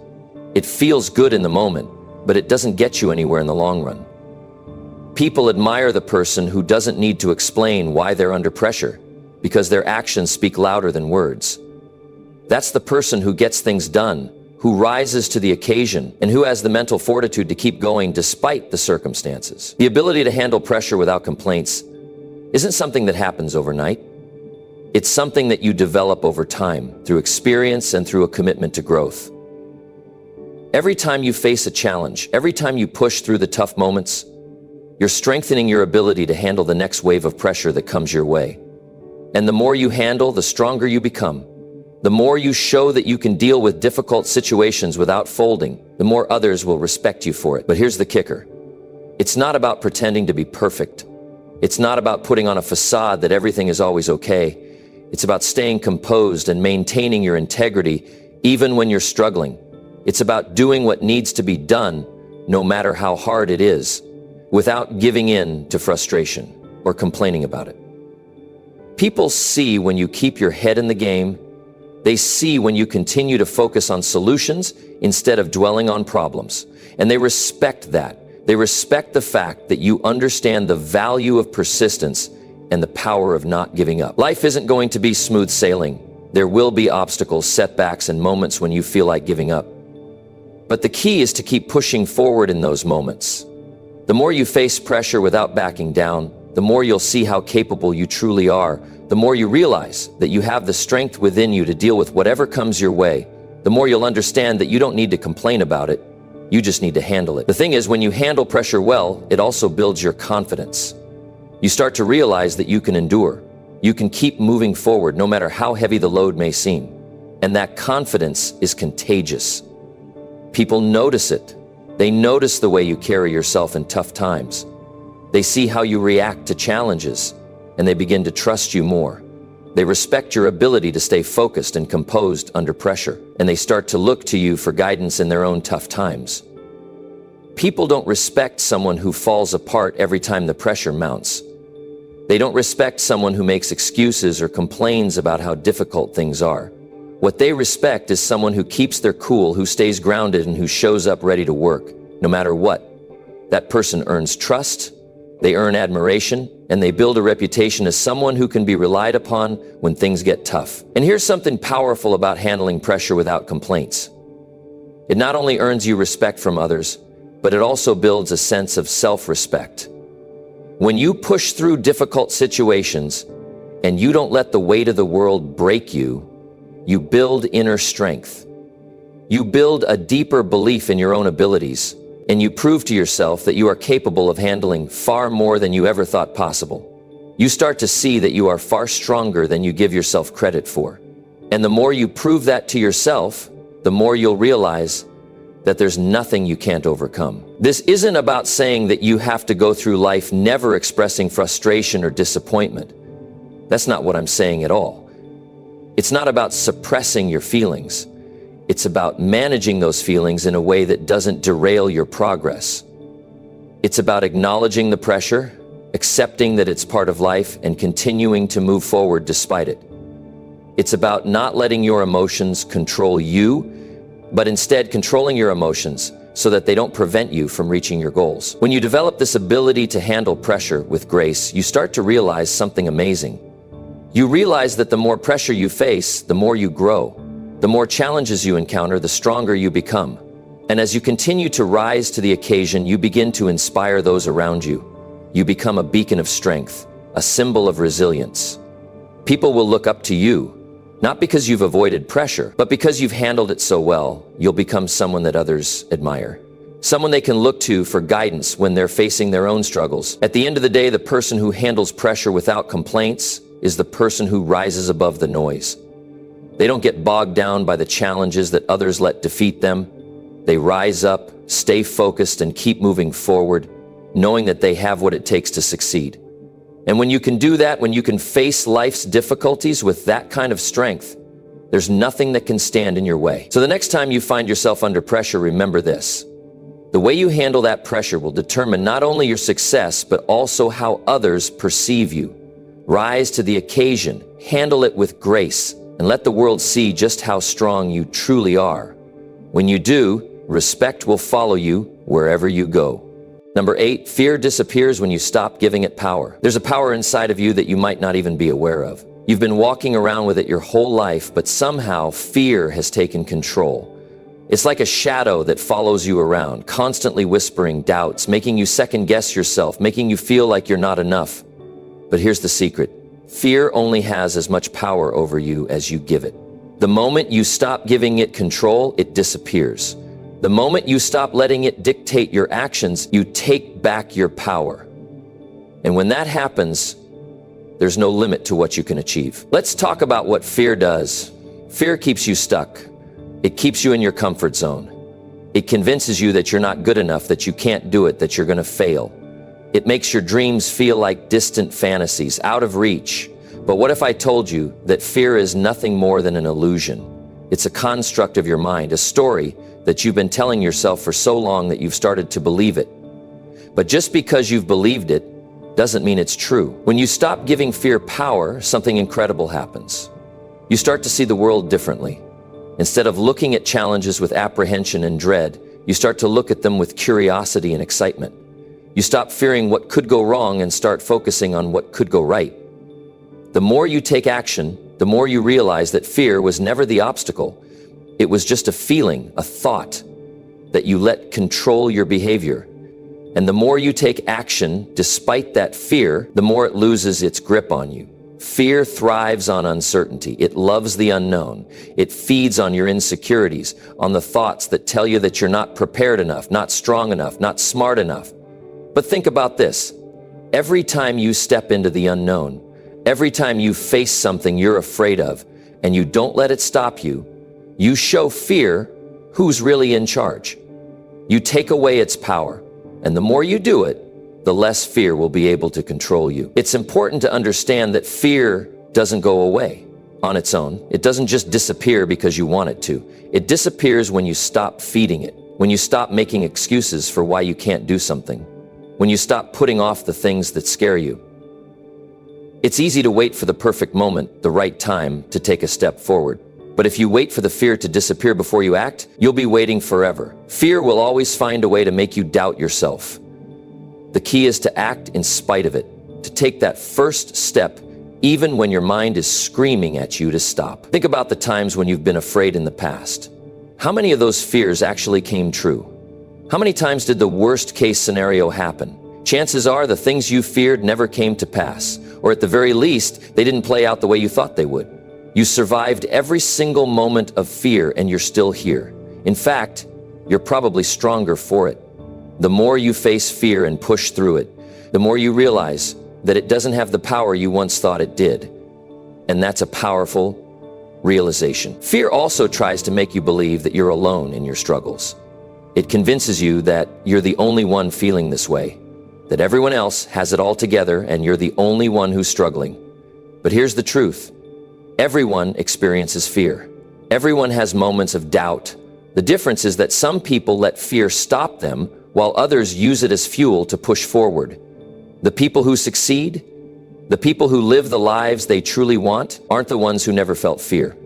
Speaker 1: It feels good in the moment, but it doesn't get you anywhere in the long run. People admire the person who doesn't need to explain why they're under pressure, because their actions speak louder than words. That's the person who gets things done, who rises to the occasion, and who has the mental fortitude to keep going despite the circumstances. The ability to handle pressure without complaints isn't something that happens overnight. It's something that you develop over time, through experience and through a commitment to growth. Every time you face a challenge, every time you push through the tough moments, you're strengthening your ability to handle the next wave of pressure that comes your way. And the more you handle, the stronger you become. The more you show that you can deal with difficult situations without folding, the more others will respect you for it. But here's the kicker. It's not about pretending to be perfect. It's not about putting on a facade that everything is always okay. It's about staying composed and maintaining your integrity even when you're struggling. It's about doing what needs to be done, no matter how hard it is, without giving in to frustration or complaining about it. People see when you keep your head in the game. They see when you continue to focus on solutions instead of dwelling on problems. And they respect that. They respect the fact that you understand the value of persistence and the power of not giving up. Life isn't going to be smooth sailing. There will be obstacles, setbacks, and moments when you feel like giving up. But the key is to keep pushing forward in those moments. The more you face pressure without backing down, the more you'll see how capable you truly are. The more you realize that you have the strength within you to deal with whatever comes your way, the more you'll understand that you don't need to complain about it. You just need to handle it. The thing is, when you handle pressure well, it also builds your confidence. You start to realize that you can endure. You can keep moving forward no matter how heavy the load may seem. And that confidence is contagious. People notice it. They notice the way you carry yourself in tough times. They see how you react to challenges, and they begin to trust you more. They respect your ability to stay focused and composed under pressure, and they start to look to you for guidance in their own tough times. People don't respect someone who falls apart every time the pressure mounts. They don't respect someone who makes excuses or complains about how difficult things are. What they respect is someone who keeps their cool, who stays grounded, and who shows up ready to work, no matter what. That person earns trust, they earn admiration, and they build a reputation as someone who can be relied upon when things get tough. And here's something powerful about handling pressure without complaints. It not only earns you respect from others, but it also builds a sense of self-respect. When you push through difficult situations and you don't let the weight of the world break you, you build inner strength. You build a deeper belief in your own abilities, and you prove to yourself that you are capable of handling far more than you ever thought possible. You start to see that you are far stronger than you give yourself credit for. And the more you prove that to yourself, the more you'll realize that there's nothing you can't overcome. This isn't about saying that you have to go through life never expressing frustration or disappointment. That's not what I'm saying at all. It's not about suppressing your feelings. It's about managing those feelings in a way that doesn't derail your progress. It's about acknowledging the pressure, accepting that it's part of life, and continuing to move forward despite it. It's about not letting your emotions control you, but instead controlling your emotions so that they don't prevent you from reaching your goals. When you develop this ability to handle pressure with grace, you start to realize something amazing. You realize that the more pressure you face, the more you grow. The more challenges you encounter, the stronger you become. And as you continue to rise to the occasion, you begin to inspire those around you. You become a beacon of strength, a symbol of resilience. People will look up to you, not because you've avoided pressure, but because you've handled it so well. You'll become someone that others admire. Someone they can look to for guidance when they're facing their own struggles. At the end of the day, the person who handles pressure without complaints is the person who rises above the noise. They don't get bogged down by the challenges that others let defeat them. They rise up, stay focused, and keep moving forward, knowing that they have what it takes to succeed. And when you can do that, when you can face life's difficulties with that kind of strength, there's nothing that can stand in your way. So the next time you find yourself under pressure, remember this. The way you handle that pressure will determine not only your success, but also how others perceive you. Rise to the occasion, handle it with grace, and let the world see just how strong you truly are. When you do, respect will follow you wherever you go. Number 8, fear disappears when you stop giving it power. There's a power inside of you that you might not even be aware of. You've been walking around with it your whole life, but somehow fear has taken control. It's like a shadow that follows you around, constantly whispering doubts, making you second-guess yourself, making you feel like you're not enough. But here's the secret. Fear only has as much power over you as you give it. The moment you stop giving it control, it disappears. The moment you stop letting it dictate your actions, you take back your power. And when that happens, there's no limit to what you can achieve. Let's talk about what fear does. Fear keeps you stuck. It keeps you in your comfort zone. It convinces you that you're not good enough, that you can't do it, that you're going to fail. It makes your dreams feel like distant fantasies, out of reach. But what if I told you that fear is nothing more than an illusion? It's a construct of your mind, a story that you've been telling yourself for so long that you've started to believe it. But just because you've believed it doesn't mean it's true. When you stop giving fear power, something incredible happens. You start to see the world differently. Instead of looking at challenges with apprehension and dread, you start to look at them with curiosity and excitement. You stop fearing what could go wrong and start focusing on what could go right. The more you take action, the more you realize that fear was never the obstacle. It was just a feeling, a thought that you let control your behavior. And the more you take action despite that fear, the more it loses its grip on you. Fear thrives on uncertainty. It loves the unknown. It feeds on your insecurities, on the thoughts that tell you that you're not prepared enough, not strong enough, not smart enough. But think about this. Every time you step into the unknown, every time you face something you're afraid of, and you don't let it stop you, you show fear who's really in charge. You take away its power, and the more you do it, the less fear will be able to control you. It's important to understand that fear doesn't go away on its own. It doesn't just disappear because you want it to. It disappears when you stop feeding it, when you stop making excuses for why you can't do something, when you stop putting off the things that scare you. It's easy to wait for the perfect moment, the right time to take a step forward. But if you wait for the fear to disappear before you act, you'll be waiting forever. Fear will always find a way to make you doubt yourself. The key is to act in spite of it, to take that first step even when your mind is screaming at you to stop. Think about the times when you've been afraid in the past. How many of those fears actually came true? How many times did the worst case scenario happen? Chances are the things you feared never came to pass, or at the very least, they didn't play out the way you thought they would. You survived every single moment of fear and you're still here. In fact, you're probably stronger for it. The more you face fear and push through it, the more you realize that it doesn't have the power you once thought it did. And that's a powerful realization. Fear also tries to make you believe that you're alone in your struggles. It convinces you that you're the only one feeling this way, that everyone else has it all together and you're the only one who's struggling. But here's the truth. Everyone experiences fear. Everyone has moments of doubt. The difference is that some people let fear stop them while others use it as fuel to push forward. The people who succeed, the people who live the lives they truly want, aren't the ones who never felt fear.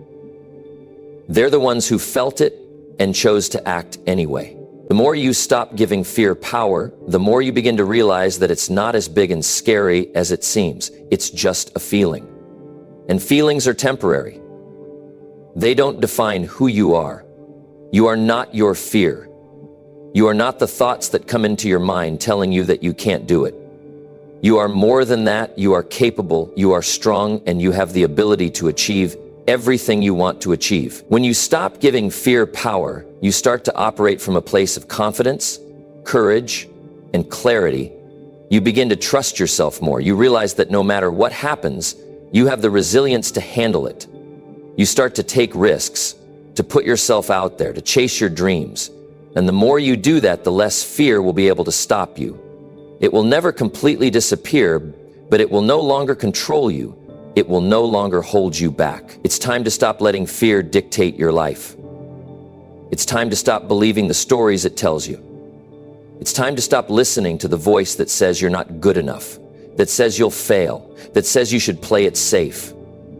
Speaker 1: They're the ones who felt it and chose to act anyway. The more you stop giving fear power, the more you begin to realize that it's not as big and scary as it seems. It's just a feeling. And feelings are temporary. They don't define who you are. You are not your fear. You are not the thoughts that come into your mind telling you that you can't do it. You are more than that. You are capable, you are strong, and you have the ability to achieve everything you want to achieve. When you stop giving fear power, you start to operate from a place of confidence, courage, and clarity. You begin to trust yourself more. You realize that no matter what happens, you have the resilience to handle it. You start to take risks, to put yourself out there, to chase your dreams. And the more you do that, the less fear will be able to stop you. It will never completely disappear, but it will no longer control you. It will no longer hold you back. It's time to stop letting fear dictate your life. It's time to stop believing the stories it tells you. It's time to stop listening to the voice that says you're not good enough, that says you'll fail, that says you should play it safe.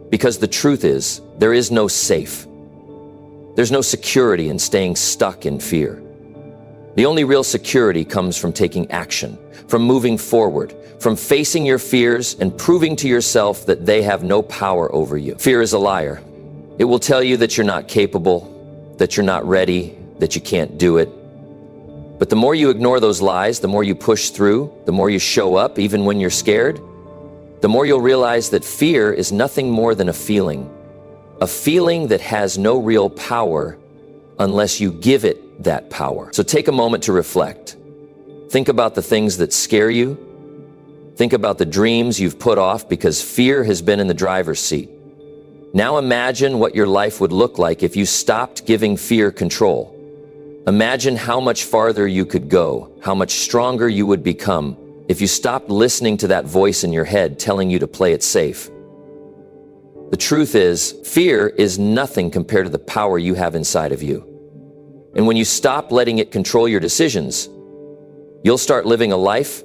Speaker 1: Because the truth is, there is no safe. There's no security in staying stuck in fear. The only real security comes from taking action, from moving forward, from facing your fears and proving to yourself that they have no power over you. Fear is a liar. It will tell you that you're not capable, that you're not ready, that you can't do it. But the more you ignore those lies, the more you push through, the more you show up, even when you're scared, the more you'll realize that fear is nothing more than a feeling that has no real power unless you give it that power. So take a moment to reflect. Think about the things that scare you. Think about the dreams you've put off because fear has been in the driver's seat. Now imagine what your life would look like if you stopped giving fear control. Imagine how much farther you could go, how much stronger you would become if you stopped listening to that voice in your head telling you to play it safe. The truth is, fear is nothing compared to the power you have inside of you. And when you stop letting it control your decisions, you'll start living a life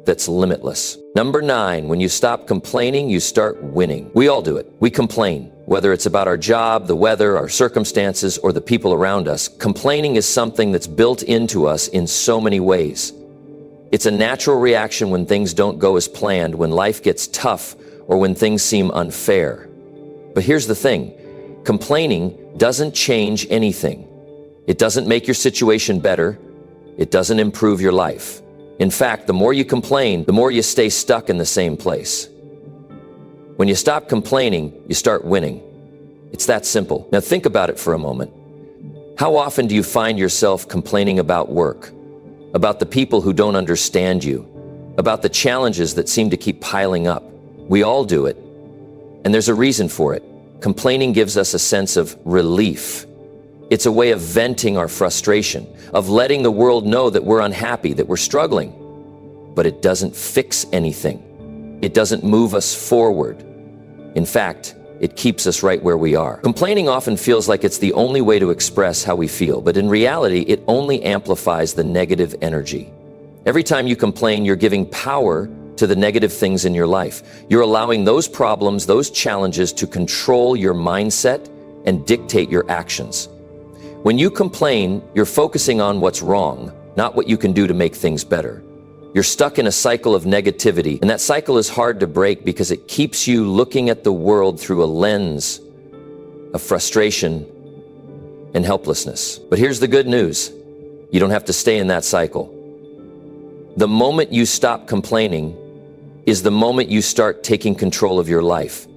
Speaker 1: that's limitless. Number 9, when you stop complaining, you start winning. We all do it. We complain, whether it's about our job, the weather, our circumstances, or the people around us. Complaining is something that's built into us in so many ways. It's a natural reaction when things don't go as planned, when life gets tough, or when things seem unfair. But here's the thing, complaining doesn't change anything. It doesn't make your situation better. It doesn't improve your life. In fact, the more you complain, the more you stay stuck in the same place. When you stop complaining, you start winning. It's that simple. Now think about it for a moment. How often do you find yourself complaining about work, about the people who don't understand you, about the challenges that seem to keep piling up? We all do it. And there's a reason for it. Complaining gives us a sense of relief. It's a way of venting our frustration, of letting the world know that we're unhappy, that we're struggling. But it doesn't fix anything. It doesn't move us forward. In fact, it keeps us right where we are. Complaining often feels like it's the only way to express how we feel, but in reality, it only amplifies the negative energy. Every time you complain, you're giving power to the negative things in your life. You're allowing those problems, those challenges to control your mindset and dictate your actions. When you complain, you're focusing on what's wrong, not what you can do to make things better. You're stuck in a cycle of negativity, and that cycle is hard to break because it keeps you looking at the world through a lens of frustration and helplessness. But here's the good news. You don't have to stay in that cycle. The moment you stop complaining is the moment you start taking control of your life.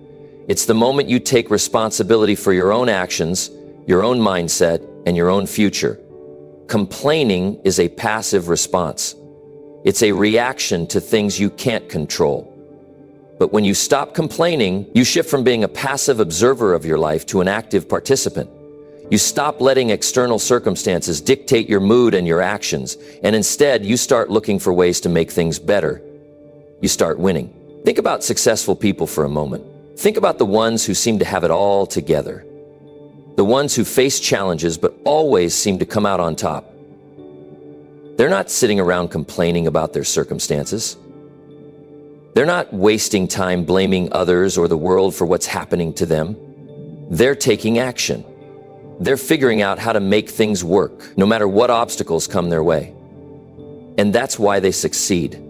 Speaker 1: It's the moment you take responsibility for your own actions, your own mindset, and your own future. Complaining is a passive response. It's a reaction to things you can't control. But when you stop complaining, you shift from being a passive observer of your life to an active participant. You stop letting external circumstances dictate your mood and your actions, and instead you start looking for ways to make things better. You start winning. Think about successful people for a moment. Think about the ones who seem to have it all together. The ones who face challenges but always seem to come out on top. They're not sitting around complaining about their circumstances. They're not wasting time blaming others or the world for what's happening to them. They're taking action. They're figuring out how to make things work, no matter what obstacles come their way. And that's why they succeed.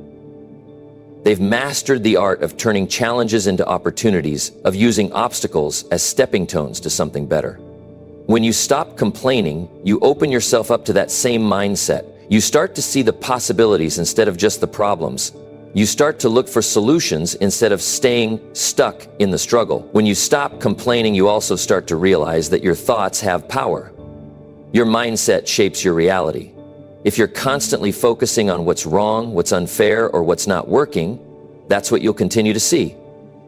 Speaker 1: They've mastered the art of turning challenges into opportunities, of using obstacles as stepping stones to something better. When you stop complaining, you open yourself up to that same mindset. You start to see the possibilities instead of just the problems. You start to look for solutions instead of staying stuck in the struggle. When you stop complaining, you also start to realize that your thoughts have power. Your mindset shapes your reality. If you're constantly focusing on what's wrong, what's unfair, or what's not working, that's what you'll continue to see.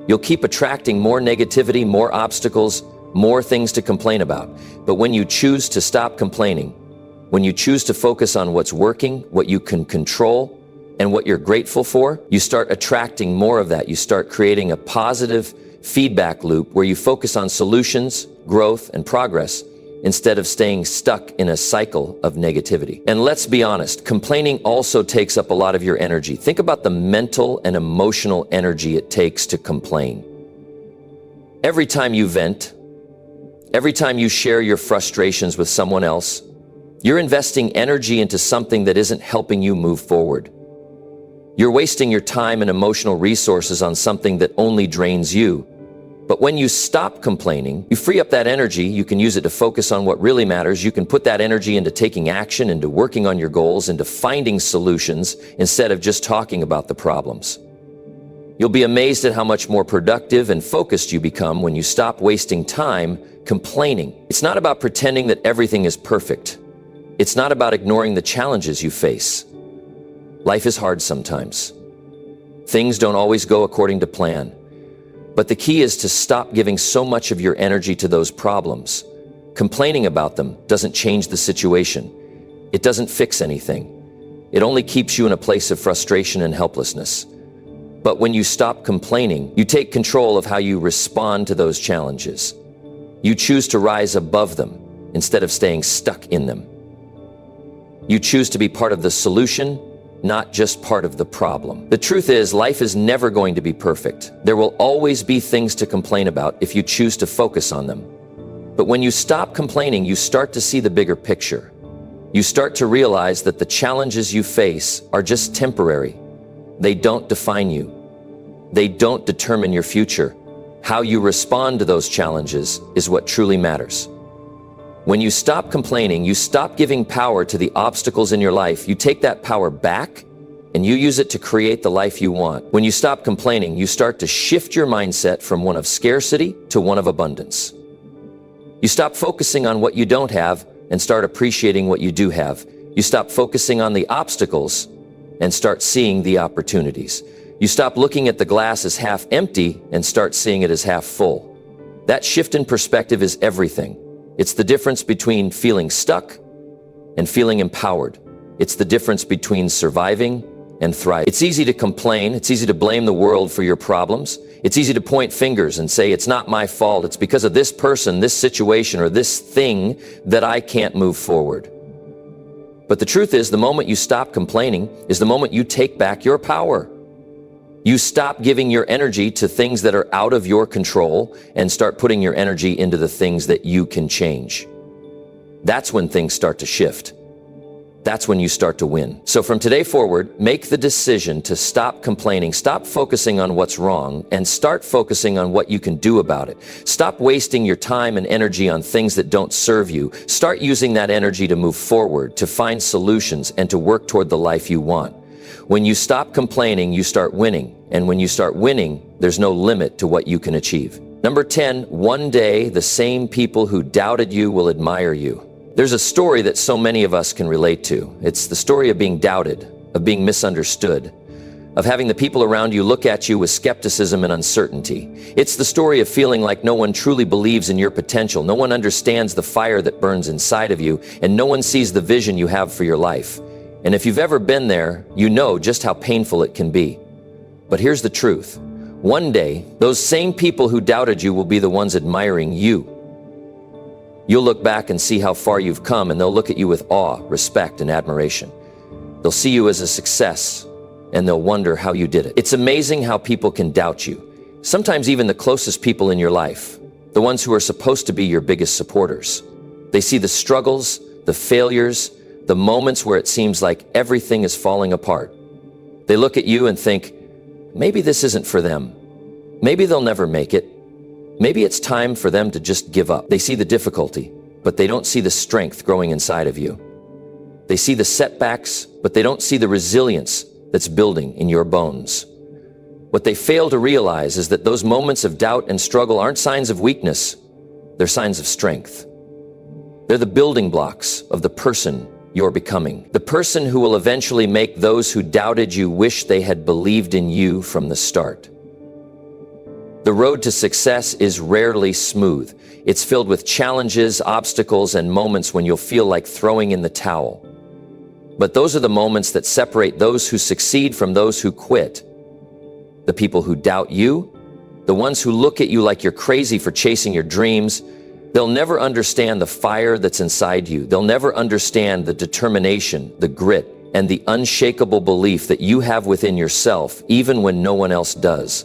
Speaker 1: You'll keep attracting more negativity, more obstacles, more things to complain about. But when you choose to stop complaining, when you choose to focus on what's working, what you can control, and what you're grateful for, you start attracting more of that. You start creating a positive feedback loop where you focus on solutions, growth, and progress instead of staying stuck in a cycle of negativity. And let's be honest, complaining also takes up a lot of your energy. Think about the mental and emotional energy it takes to complain. Every time you vent, every time you share your frustrations with someone else, you're investing energy into something that isn't helping you move forward. You're wasting your time and emotional resources on something that only drains you. But when you stop complaining, you free up that energy. You can use it to focus on what really matters. You can put that energy into taking action, into working on your goals, into finding solutions instead of just talking about the problems. You'll be amazed at how much more productive and focused you become when you stop wasting time complaining. It's not about pretending that everything is perfect. It's not about ignoring the challenges you face. Life is hard sometimes. Things don't always go according to plan. But the key is to stop giving so much of your energy to those problems. Complaining about them doesn't change the situation. It doesn't fix anything. It only keeps you in a place of frustration and helplessness. But when you stop complaining, you take control of how you respond to those challenges. You choose to rise above them instead of staying stuck in them. You choose to be part of the solution, not just part of the problem. The truth is, life is never going to be perfect. There will always be things to complain about if you choose to focus on them. But when you stop complaining, you start to see the bigger picture. You start to realize that the challenges you face are just temporary. They don't define you. They don't determine your future. How you respond to those challenges is what truly matters. When you stop complaining, you stop giving power to the obstacles in your life. You take that power back and you use it to create the life you want. When you stop complaining, you start to shift your mindset from one of scarcity to one of abundance. You stop focusing on what you don't have and start appreciating what you do have. You stop focusing on the obstacles and start seeing the opportunities. You stop looking at the glass as half empty and start seeing it as half full. That shift in perspective is everything. It's the difference between feeling stuck and feeling empowered. It's the difference between surviving and thriving. It's easy to complain. It's easy to blame the world for your problems. It's easy to point fingers and say, it's not my fault. It's because of this person, this situation, or this thing that I can't move forward. But the truth is, the moment you stop complaining is the moment you take back your power. You stop giving your energy to things that are out of your control and start putting your energy into the things that you can change. That's when things start to shift. that's when you start to win. So from today forward, make the decision to stop complaining, stop focusing on what's wrong, and start focusing on what you can do about it. Stop wasting your time and energy on things that don't serve you. Start using that energy to move forward, to find solutions, and to work toward the life you want. When you stop complaining, you start winning. And when you start winning, there's no limit to what you can achieve. Number 10, one day the same people who doubted you will admire you. There's a story that so many of us can relate to. It's the story of being doubted, of being misunderstood, of having the people around you look at you with skepticism and uncertainty. It's the story of feeling like no one truly believes in your potential, no one understands the fire that burns inside of you, and no one sees the vision you have for your life. And if you've ever been there, you know just how painful it can be. But here's the truth. One day, those same people who doubted you will be the ones admiring you. You'll look back and see how far you've come, and they'll look at you with awe, respect, and admiration. They'll see you as a success, and they'll wonder how you did it. It's amazing how people can doubt you. Sometimes even the closest people in your life, the ones who are supposed to be your biggest supporters. They see the struggles, the failures, the moments where it seems like everything is falling apart. They look at you and think, maybe this isn't for them. Maybe they'll never make it. Maybe it's time for them to just give up. They see the difficulty, but they don't see the strength growing inside of you. They see the setbacks, but they don't see the resilience that's building in your bones. What they fail to realize is that those moments of doubt and struggle aren't signs of weakness. They're signs of strength. They're the building blocks of the person you're becoming. The person who will eventually make those who doubted you wish they had believed in you from the start. The road to success is rarely smooth. It's filled with challenges, obstacles, and moments when you'll feel like throwing in the towel. But those are the moments that separate those who succeed from those who quit. The people who doubt you, the ones who look at you like you're crazy for chasing your dreams, they'll never understand the fire that's inside you. They'll never understand the determination, the grit, and the unshakable belief that you have within yourself, even when no one else does.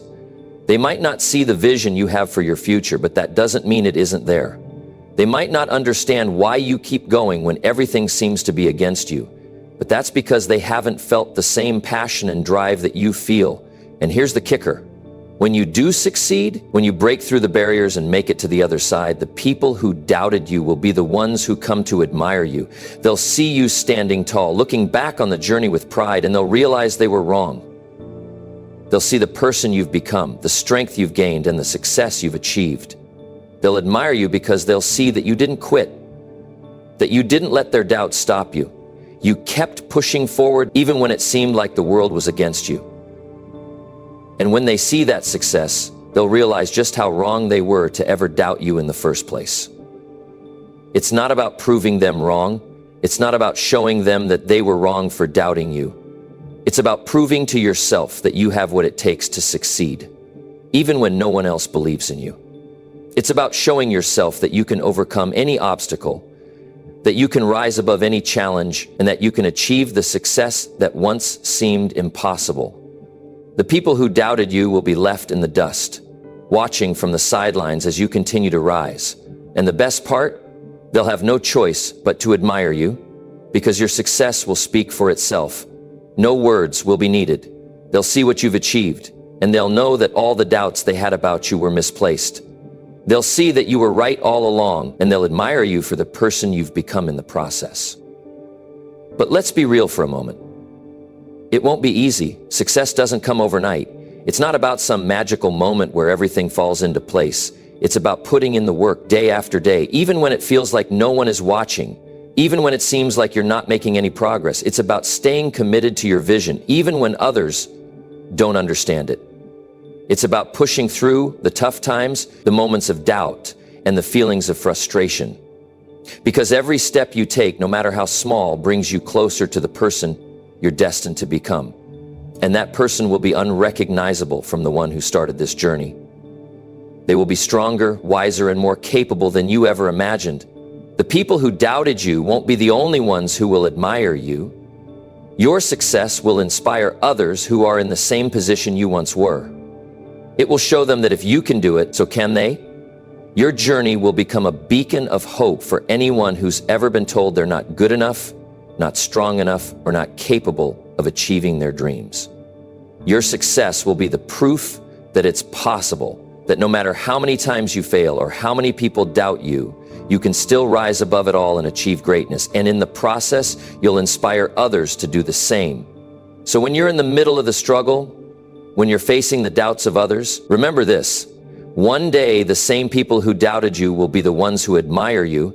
Speaker 1: They might not see the vision you have for your future, but that doesn't mean it isn't there. They might not understand why you keep going when everything seems to be against you, but that's because they haven't felt the same passion and drive that you feel. And here's the kicker. When you do succeed, when you break through the barriers and make it to the other side, the people who doubted you will be the ones who come to admire you. They'll see you standing tall, looking back on the journey with pride, and they'll realize they were wrong. They'll see the person you've become, the strength you've gained, and the success you've achieved. They'll admire you because they'll see that you didn't quit, that you didn't let their doubts stop you. You kept pushing forward even when it seemed like the world was against you. And when they see that success, they'll realize just how wrong they were to ever doubt you in the first place. It's not about proving them wrong. It's not about showing them that they were wrong for doubting you. It's about proving to yourself that you have what it takes to succeed, even when no one else believes in you. It's about showing yourself that you can overcome any obstacle, that you can rise above any challenge, and that you can achieve the success that once seemed impossible. The people who doubted you will be left in the dust, watching from the sidelines as you continue to rise. And the best part, they'll have no choice but to admire you, because your success will speak for itself. No words will be needed. They'll see what you've achieved, and they'll know that all the doubts they had about you were misplaced. They'll see that you were right all along, and they'll admire you for the person you've become in the process. But let's be real for a moment. It won't be easy. Success doesn't come overnight. It's not about some magical moment where everything falls into place. It's about putting in the work day after day, even when it feels like no one is watching. Even when it seems like you're not making any progress. It's about staying committed to your vision, even when others don't understand it. It's about pushing through the tough times, the moments of doubt, and the feelings of frustration. Because every step you take, no matter how small, brings you closer to the person you're destined to become. And that person will be unrecognizable from the one who started this journey. They will be stronger, wiser, and more capable than you ever imagined. The people who doubted you won't be the only ones who will admire you. Your success will inspire others who are in the same position you once were. It will show them that if you can do it, so can they. Your journey will become a beacon of hope for anyone who's ever been told they're not good enough, not strong enough, or not capable of achieving their dreams. Your success will be the proof that it's possible, that no matter how many times you fail or how many people doubt you, you can still rise above it all and achieve greatness. And in the process, you'll inspire others to do the same. So when you're in the middle of the struggle, when you're facing the doubts of others, remember this: one day the same people who doubted you will be the ones who admire you.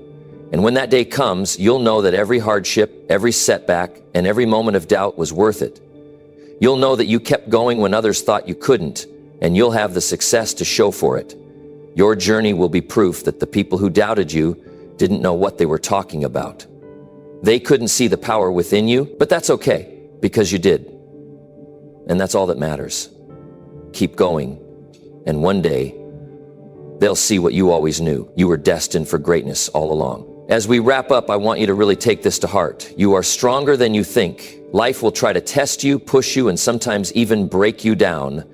Speaker 1: And when that day comes, you'll know that every hardship, every setback, and every moment of doubt was worth it. You'll know that you kept going when others thought you couldn't, and you'll have the success to show for it. Your journey will be proof that the people who doubted you didn't know what they were talking about. They couldn't see the power within you, but that's okay, because you did. And that's all that matters. Keep going, and one day, they'll see what you always knew. You were destined for greatness all along. As we wrap up, I want you to really take this to heart. You are stronger than you think. Life will try to test you, push you, and sometimes even break you down.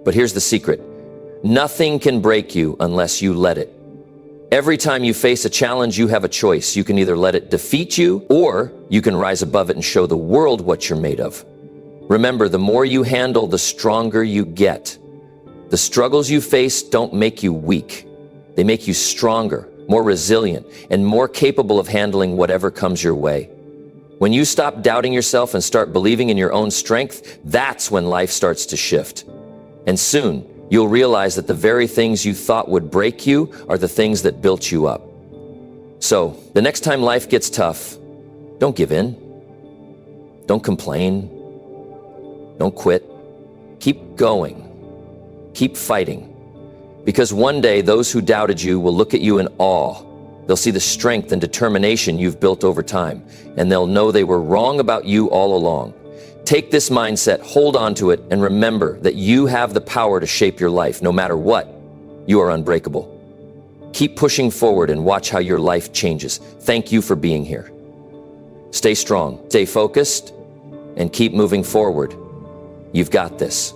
Speaker 1: But here's the secret: nothing can break you unless you let it. Every time you face a challenge, you have a choice. You can either let it defeat you, or you can rise above it and show the world what you're made of. Remember, the more you handle, the stronger you get. The struggles you face don't make you weak. They make you stronger, more resilient, and more capable of handling whatever comes your way. When you stop doubting yourself and start believing in your own strength, that's when life starts to shift. And soon, you'll realize that the very things you thought would break you are the things that built you up. So, the next time life gets tough, don't give in. Don't complain. Don't quit. Keep going. Keep fighting. Because one day, those who doubted you will look at you in awe. They'll see the strength and determination you've built over time, and they'll know they were wrong about you all along. Take this mindset, hold on to it, and remember that you have the power to shape your life. No matter what, you are unbreakable. Keep pushing forward and watch how your life changes. Thank you for being here. Stay strong, stay focused, and keep moving forward. You've got this.